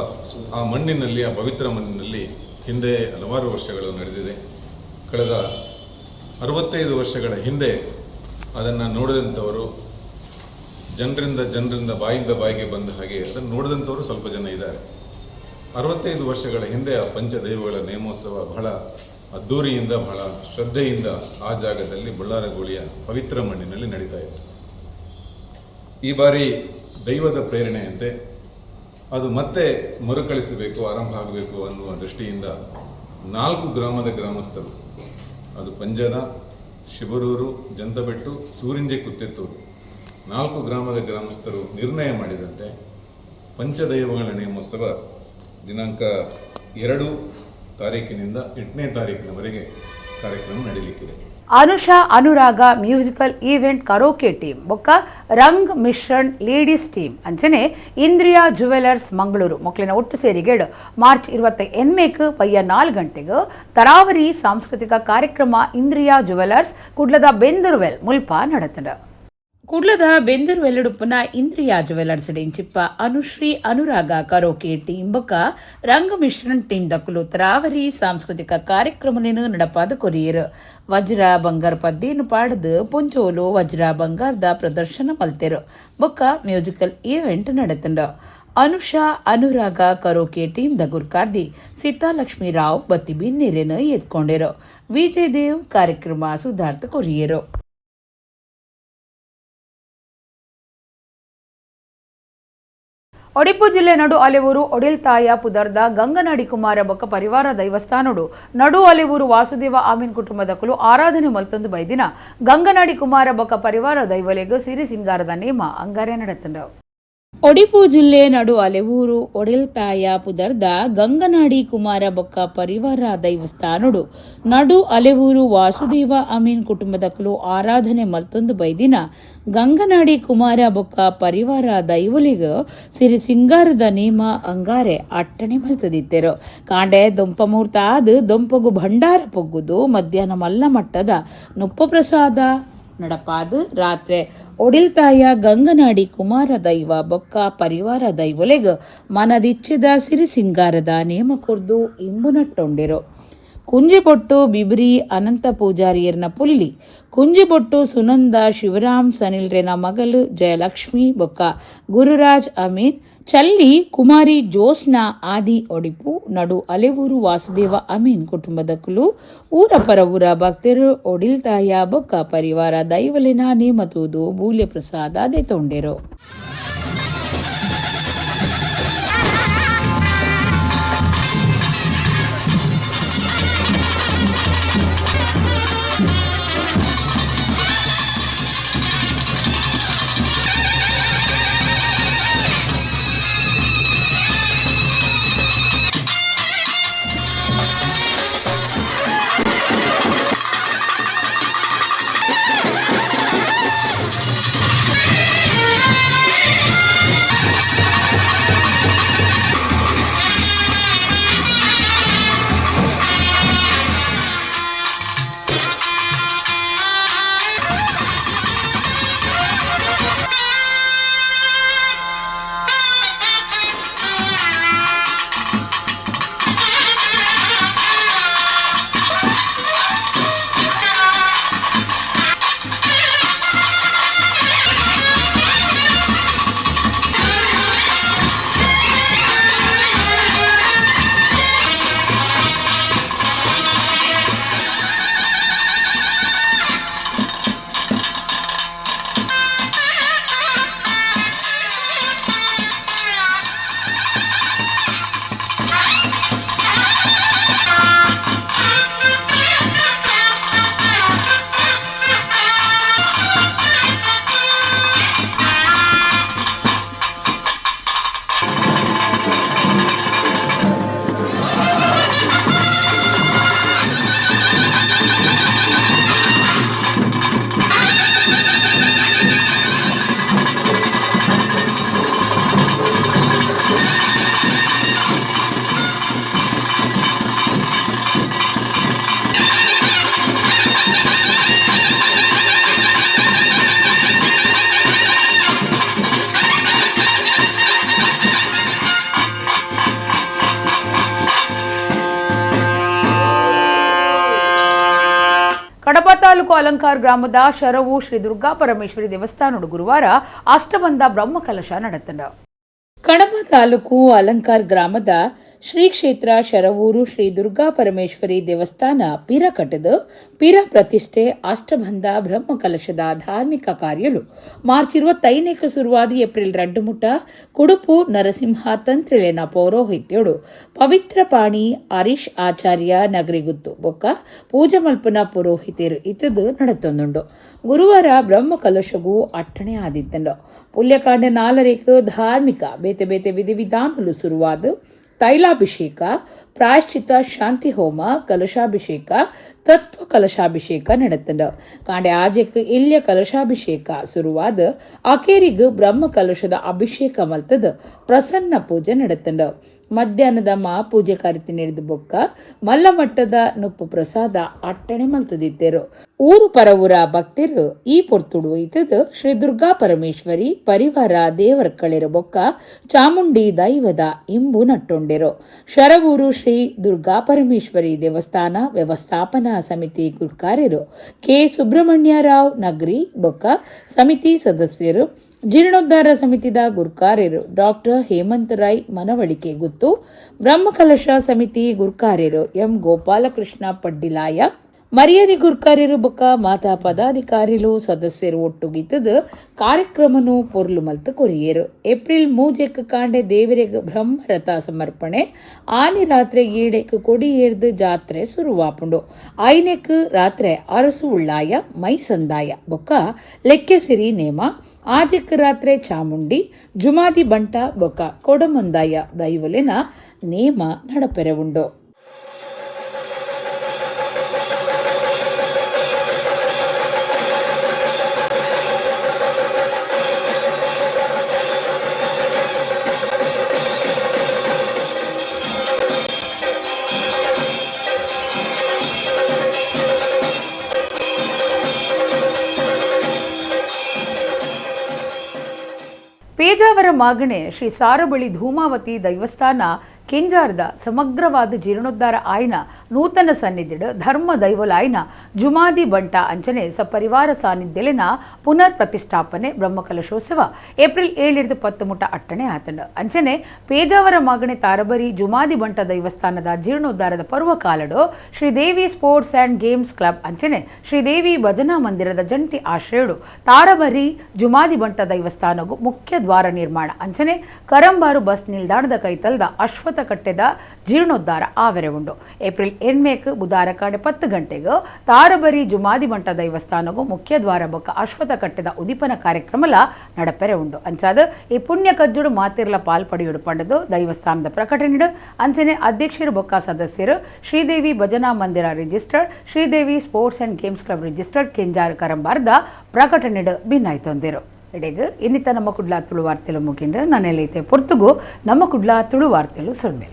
ಆ ಮಣ್ಣಿನಲ್ಲಿ, ಆ ಪವಿತ್ರ ಮಣ್ಣಿನಲ್ಲಿ ಹಿಂದೆ ಹಲವಾರು ವರ್ಷಗಳು ನಡೆದಿದೆ. ಕಳೆದ 65 ವರ್ಷಗಳ ಹಿಂದೆ ಅದನ್ನು ನೋಡಿದಂಥವರು, ಜನರಿಂದ ಬಾಯಿಂದ ಬಾಯಿಗೆ ಬಂದ ಹಾಗೆ ಅದನ್ನು ನೋಡಿದಂಥವರು ಸ್ವಲ್ಪ ಜನ ಇದ್ದಾರೆ. 65 ವರ್ಷಗಳ ಹಿಂದೆ ಆ ಪಂಚದೈವಗಳ ನೇಮೋತ್ಸವ ಬಹಳ ಅದ್ದೂರಿಯಿಂದ, ಬಹಳ ಶ್ರದ್ಧೆಯಿಂದ ಆ ಜಾಗದಲ್ಲಿ ಬೊಳ್ಳಾರಗೋಳಿಯ ಪವಿತ್ರ ಮಣ್ಣಿನಲ್ಲಿ ನಡೀತಾ ಇತ್ತು. ಈ ಬಾರಿ ದೈವದ ಪ್ರೇರಣೆಯಂತೆ ಅದು ಮತ್ತೆ ಮರುಕಳಿಸಬೇಕು, ಆರಂಭ ಆಗಬೇಕು ಅನ್ನುವ ದೃಷ್ಟಿಯಿಂದ 4 ಗ್ರಾಮದ ಗ್ರಾಮಸ್ಥರು ಅದು ಪಂಜನ, ಶಿಬರೂರು, ಜಂತಬೆಟ್ಟು, ಸೂರಿಂಜೆ, ಕುತ್ತೆತ್ತೂರು 4 ಗ್ರಾಮದ ಗ್ರಾಮಸ್ಥರು ನಿರ್ಣಯ ಮಾಡಿದಂತೆ ಪಂಚದೈವಗಳ ನೇಮೋತ್ಸವ ದಿನಾಂಕ 2 ತಾರೀಕಿನಿಂದ 8ನೇ ತಾರೀಕಿನವರೆಗೆ ಕಾರ್ಯಕ್ರಮ ನಡೆಯಲಿಕ್ಕಿದೆ. ಅನುಷಾ ಅನುರಾಗ ಮ್ಯೂಸಿಕಲ್ ಈವೆಂಟ್ ಕರೋಕೆ ಟೀಮ್ ಬೊಕ್ಕ ರಂಗ್ ಮಿಶ್ರಣ್ ಲೇಡೀಸ್ ಟೀಮ್ ಅಂಚನೆ ಇಂದ್ರಿಯಾ ಜುವೆಲರ್ಸ್ ಮಂಗಳೂರು ಮೊಕ್ಕಲಿನ ಒಟ್ಟು ಸೇರಿಗೆಡು ಮಾರ್ಚ್ 28 ಪಯ್ಯ 4 ಗಂಟೆಗೆ ತರಾವರಿ ಸಾಂಸ್ಕೃತಿಕ ಕಾರ್ಯಕ್ರಮ ಇಂದ್ರಿಯಾ ಜುವೆಲರ್ಸ್ ಕುಡ್ಲದ ಬೆಂದೂರ್ವೆಲ್ ಮುಲ್ಪ ನಡೆತಂಡ. ಕುಡ್ಲದ ಬೆಂದೂರ್ವೆಲ್ಲಡುಪ್ಪನ ಇಂದ್ರಿಯಾ ಜುವೆಲರ್ಸ್ ಡೆಂಚಿಪ್ಪ ಅನುಶ್ರೀ ಅನುರಾಗ ಕರೋಕೆ ಟೀಮ್ ಬೊಕ್ಕ ರಂಗ ಮಿಶ್ರಣ್ ಟೀಮ್ ದಕ್ಕಲು ತರಾವರಿ ಸಾಂಸ್ಕೃತಿಕ ಕಾರ್ಯಕ್ರಮನೇನು ನಡಪಾದ ಕೊರಿಯರು ವಜ್ರ ಬಂಗಾರ ಪದ್ದೇನು ಪಾಡದು ಪೊಂಚೋಲು ವಜ್ರ ಬಂಗಾರದ ಪ್ರದರ್ಶನ ಮಲ್ತೆರು ಬೊಕ್ಕ ಮ್ಯೂಸಿಕಲ್ ಈವೆಂಟ್ ನಡೆತಂಡ. ಅನುಷಾ ಅನುರಾಗ ಕರೋಕೆ ಟೀಮ್ ದ ಗುರ್ಕಾರ್ದಿ ಸೀತಾಲಕ್ಷ್ಮಿ ರಾವ್ ಬತ್ತಿ ಬಿನ್ನೆರೆನ ಎತ್ಕೊಂಡೆರು. ವಿಜಯ್ ದೇವ್ ಕಾರ್ಯಕ್ರಮ ಸುಧಾರ್ಥ ಕೊರಿಯರು. ಒಡಿಪು ಜಿಲ್ಲೆ ನಡು ಅಲೆವೂರು ಒಡಿಲ್ತಾಯ ಪುದರ್ದ ಗಂಗನಾಡಿ ಕುಮಾರ ಬೊಕ್ಕ ಪರಿವಾರ ದೈವಸ್ಥಾನಡು ನಡು ಅಲೆವೂರು ವಾಸುದೇವ ಆಮೀನ್ ಕುಟುಂಬದಕ್ಕಲು ಆರಾಧನೆ ಮಲ್ತೊಂದು ಬೈದಿನ ಗಂಗನಾಡಿ ಕುಮಾರ ಬೊಕ್ಕ ಪರಿವಾರ ದೈವಲೆಗೂ ಸಿರಿ ಸಿಂಗಾರದ ನೇಮ ಅಂಗಾರೆ ನಡೆತಂಡ. ಒಡಿಪು ಜಿಲ್ಲೆ ನಡು ಅಲೆವೂರು ಒಡಿಲ್ತಾಯ ಪುದರ್ದ ಗಂಗನಾಡಿ ಕುಮಾರ ಬೊಕ್ಕ ಪರಿವಾರ ದೈವಸ್ಥಾನಡು ನಡು ಅಲೆವೂರು ವಾಸುದೇವ ಅಮೀನ್ ಕುಟುಂಬದಕ್ಕಲು ಆರಾಧನೆ ಮಲ್ತೊಂದು ಬೈದಿನ ಗಂಗನಾಡಿ ಕುಮಾರ ಬೊಕ್ಕ ಪರಿವಾರ ದೈವಲಿಗ ಸಿರಿ ಸಿಂಗಾರದ ನೇಮ ಅಂಗಾರೆ ಅಟ್ಟಣೆ ಮಲ್ತದಿತ್ತೆರು. ಕಾಂಡೆ ದೊಂಪ ಮುಹೂರ್ತ ಆದು ದೊಂಪಗು ಭಂಡಾರ ಪೊಗ್ಗುದು ಮಧ್ಯಾಹ್ನ ಮಲ್ಲ ಮಟ್ಟದ ನುಪ್ಪ ಪ್ರಸಾದ ನಡಪಾದು ರಾತ್ರಿ ಒಡಿಲ್ತಾಯ ಗಂಗನಾಡಿ ಕುಮಾರ ದೈವ ಬೊಕ್ಕ ಪರಿವಾರ ದೈವಲೆಗ ಮನದಿಚ್ಛೆದ ಸಿರಿ ಸಿಂಗಾರದ ನೇಮ ಕೊರ್ದು ಇಂಬು ನಟ್ಟೊಂಡಿರು. ಕುಂಜಿಬೊಟ್ಟು ಬಿಬ್ರಿ ಅನಂತ ಪೂಜಾರಿಯರ್ನ ಪುಲ್ಲಿ ಕುಂಜಿಬೊಟ್ಟು ಸುನಂದ ಶಿವರಾಮ್ ಸನಿಲ್ರೆನ ಮಗಲು ಜಯಲಕ್ಷ್ಮಿ ಬೊಕ್ಕ ಗುರುರಾಜ್ ಅಮೀನ್ ಚಲ್ಲಿ ಕುಮಾರಿ ಜೋಸ್ನಾ ಆದಿ ಒಡಿಪು ನಡು ಅಲೆವೂರು ವಾಸುದೇವ ಅಮೀನ್ ಕುಟುಂಬದಕ್ಕಲು ಊರ ಪರ ಊರ ಭಕ್ತರು ಒಡಿಲ್ತಾಯ ಬೊಕ್ಕ ಪರಿವಾರ ದೈವಲಿನ ನೇಮತುವುದು ಬೂಲ್ಯ ಪ್ರಸಾದ ದೆತೊಂಡೆರು. ಕಡಪ ತಾಲೂಕು ಅಲಂಕಾರ್ ಗ್ರಾಮದ ಶರವು ಶ್ರೀ ದುರ್ಗಾ ಪರಮೇಶ್ವರಿ ದೇವಸ್ಥಾನದ ಗುರುವಾರ ಅಷ್ಟಬಂಧ ಬ್ರಹ್ಮಕಲಶ ನಡೆತಂಡ. ಕಡಪ ತಾಲೂಕು ಅಲಂಕಾರ್ ಗ್ರಾಮದ ಶ್ರೀ ಕ್ಷೇತ್ರ ಶರವೂರು ಶ್ರೀ ದುರ್ಗಾ ಪರಮೇಶ್ವರಿ ದೇವಸ್ಥಾನ ಪಿರಕಟದ ಪಿರ ಪ್ರತಿಷ್ಠೆ ಅಷ್ಟಬಂಧ ಬ್ರಹ್ಮ ಕಲಶದ ಧಾರ್ಮಿಕ ಕಾರ್ಯಲು ಮಾರ್ಚ್ 25 ಶುರುವಾದ ಏಪ್ರಿಲ್ 2 ಮುಟ ಕುಡುಪು ನರಸಿಂಹ ತಂತ್ರಿಳೆನ ಪೌರೋಹಿತ್ಯೋಡು ಪವಿತ್ರ ಪಾಣಿ ಹರೀಶ್ ಆಚಾರ್ಯ ನಗರಿಗುತ್ತು ಬೊಕ್ಕ ಪೂಜೆ ಮಲ್ಪನ ಪುರೋಹಿತರು ಇತದು ನಡೆತೊಂದುಂಡು. ಗುರುವಾರ ಬ್ರಹ್ಮ ಕಲಶಗೂ ಅಟ್ಟಣೆ ಆದಿತ್ತಂಡು. ಪುಲ್ಯಕಾಂಡ 4 ಧಾರ್ಮಿಕ ಬೇತೆ ಬೇತೆ ವಿಧಿವಿಧಾನಲು ಶುರುವಾದ ತೈಲಾಭಿಷೇಕ, ಪ್ರಾಯಶ್ಚಿತ, ಶಾಂತಿ ಹೋಮ, ಕಲಶಾಭಿಷೇಕ, ತತ್ವ ಕಲಶಾಭಿಷೇಕ ನಡೆತಂಡು. ಕಾಂಡೆ ಆಜೆಕ್ ಇಲ್ಯ ಕಲಶಾಭಿಷೇಕ ಶುರುವಾದ ಅಕೇರಿಗ್ ಬ್ರಹ್ಮ ಕಲಶದ ಅಭಿಷೇಕ ಮಲ್ತದ ಪ್ರಸನ್ನ ಪೂಜೆ ನಡೆತಂಡು. ಮಧ್ಯಾಹ್ನದ ಮಹಾಪೂಜೆ ಕರಿತಿ ನಡೆದ ಬೊಕ್ಕ ಮಲ್ಲಮಟ್ಟದ ನುಪ್ಪು ಪ್ರಸಾದ ಅಟ್ಟಣೆ ಮಲ್ತದಿತ್ತೇರು. ಊರು ಪರವೂರ ಭಕ್ತರು ಈ ಪೊರ್ತುಡು ಇತದ ಶ್ರೀ ದುರ್ಗಾ ಪರಮೇಶ್ವರಿ ಪರಿವಾರ ದೇವರ ಕಳೆರ ಬೊಕ್ಕ ಚಾಮುಂಡಿ ದೈವದ ಇಂಬು ನಟ್ಟೊಂಡೆರು. ಶರವೂರು ಶ್ರೀ ದುರ್ಗಾ ಪರಮೇಶ್ವರಿ ದೇವಸ್ಥಾನ ವ್ಯವಸ್ಥಾಪನಾ ಸಮಿತಿ ಗುರ್ಕಾರ್ಯರು ಕೆ ಸುಬ್ರಹ್ಮಣ್ಯರಾವ್ ನಗರಿ ಬೊಕ್ಕ ಸಮಿತಿ ಸದಸ್ಯರು ಜೀರ್ಣೋದ್ಧಾರ ಸಮಿತಿದ ಗುರ್ಕಾರ್ಯರು ಡಾಕ್ಟರ್ ಹೇಮಂತ್ ರಾಯ್ ಮನವಳಿಕೆ ಗುತ್ತು, ಬ್ರಹ್ಮಕಲಶ ಸಮಿತಿ ಗುರ್ಕಾರ್ಯರು ಎಂ ಗೋಪಾಲಕೃಷ್ಣ ಪಡ್ಡಿಲಾಯ, ಮರ್ಯಾದೆ ಗುರ್ಕಾರ್ಯರು ಬೊಕ್ಕ ಮಾತಾ ಪದಾಧಿಕಾರಿಗಳು ಸದಸ್ಯರು ಒಟ್ಟುಗಿತ್ತದ ಕಾರ್ಯಕ್ರಮನು ಪೊರ್ಲು ಮಲ್ತು ಕೊರಿಯರು. ಏಪ್ರಿಲ್ 3 ಕಾಂಡೆ ದೇವರಿಗೆ ಬ್ರಹ್ಮರಥ ಸಮರ್ಪಣೆ, ಆನೆ ರಾತ್ರಿ 7 ಕೊಡಿ ಏರ್ದು ಜಾತ್ರೆ ಶುರುವಾಪುಂಡು. 5 ರಾತ್ರಿ ಅರಸು ಉಳ್ಳಾಯ ಮೈ ಸಂದಾಯ ಬೊಕ್ಕ ಲೆಕ್ಕೆ ಸಿರಿ ನೇಮ, ಆಜೆಕ್ ರಾತ್ರಿ ಚಾಮುಂಡಿ ಜುಮಾದಿ ಬಂಟ ಬೊಕ್ಕ ಕೊಡಮಂದಾಯ ದೈವಲೆನ ನೇಮ ನಡಪೆರವುಂಡು. ಪೇಜಾವರ ಮಾಗಣೆ ಶ್ರೀ ಸಾರಬಳಿ ಧೂಮಾವತಿ ದೈವಸ್ಥಾನ ಕೆಂಜಾರದ ಸಮಗ್ರವಾದ ಜೀರ್ಣೋದ್ಧಾರ ಆಯ್ನ ನೂತನ ಸನ್ನಿಧಿಡ್ ಧರ್ಮ ದೈವಲಾಯ್ನ ಜುಮಾದಿ ಬಂಟ ಅಂಚನೆ ಸಪರಿವಾರ ಸಾನ್ನಿಧ್ಯಲೆನ ಪುನರ್ ಪ್ರತಿಷ್ಠಾಪನೆ ಬ್ರಹ್ಮಕಲಶೋತ್ಸವ ಏಪ್ರಿಲ್ 7-10 ಮುಟ ಅಟ್ಟಣೆ ಆತಂಡ. ಅಂಚನೆ ಪೇಜಾವರ ಮಾಗಣೆ ತಾರಬರಿ ಜುಮಾದಿ ಬಂಟ ದೈವಸ್ಥಾನದ ಜೀರ್ಣೋದ್ಧಾರದ ಪರ್ವ ಕಾಲಡು Sridevi sports and games club ಅಂಚನೆ ಶ್ರೀದೇವಿ ಭಜನಾ ಮಂದಿರದ ಜಂಟಿ ಆಶ್ರಯಡು ತಾರಬರಿ ಜುಮಾದಿ ಬಂಟ ದೈವಸ್ಥಾನಗೂ ಮುಖ್ಯ ದ್ವಾರ ನಿರ್ಮಾಣ ಅಂಚನೆ ಕರಂಬಾರು ಬಸ್ ನಿಲ್ದಾಣದ ಕೈತಲ್ದ ಅಶ್ವತ್ಥ ಕಟ್ಟೆದ ಜೀರ್ಣೋದ್ಧಾರ ಆವರೆ ಉಂಡು. ಏಪ್ರಿಲ್ 8 ಬುಧವಾರ ಕಾಂಡೆ 10 ಗಂಟೆಗೆ ತಾರಬರಿ ಜುಮಾದಿ ಬಂಟ ದೈವಸ್ಥಾನಗೂ ಮುಖ್ಯ ದ್ವಾರ ಬೊಕ್ಕ ಅಶ್ವತ್ಥ ಕಟ್ಟೆದ ಉದಿಪನ ಕಾರ್ಯಕ್ರಮಲ ನಡಪೆರೆ ಉಂಡು. ಅಂಚಾದ ಈ ಪುಣ್ಯ ಕಜ್ಜುಡು ಮಾತಿರ್ಲ ಪಾಲ್ಪಡಿಯುಡು ಪಂಡದು ದೈವಸ್ಥಾನದ ಪ್ರಕಟಣೆಡು ಅಂಚನೆ ಅಧ್ಯಕ್ಷರು ಬೊಕ್ಕ ಸದಸ್ಯರು ಶ್ರೀದೇವಿ ಭಜನಾ ಮಂದಿರ registered, Sridevi sports and games club registered Kenjar ಕರಂಬಾರ್ದ ಪ್ರಕಟಣೆಡು ಭಿನ್ನಾಯ್ತೊಂದಿರು. ಇಡೆಗೆ ಇನ್ನಿತ ನಮ್ಮ ಕುಡ್ಲಾ ತುಳು ವಾರ್ತೆಲು ಮುಗಿಂಡು ನಾನೆಲ್ಲೈತೆ ಪೊರ್ತುಗು ನಮ್ಮ ಕುಡ್ಲಾ ತುಳು ವಾರ್ತೆಲು ಸೊನ್ನೆ.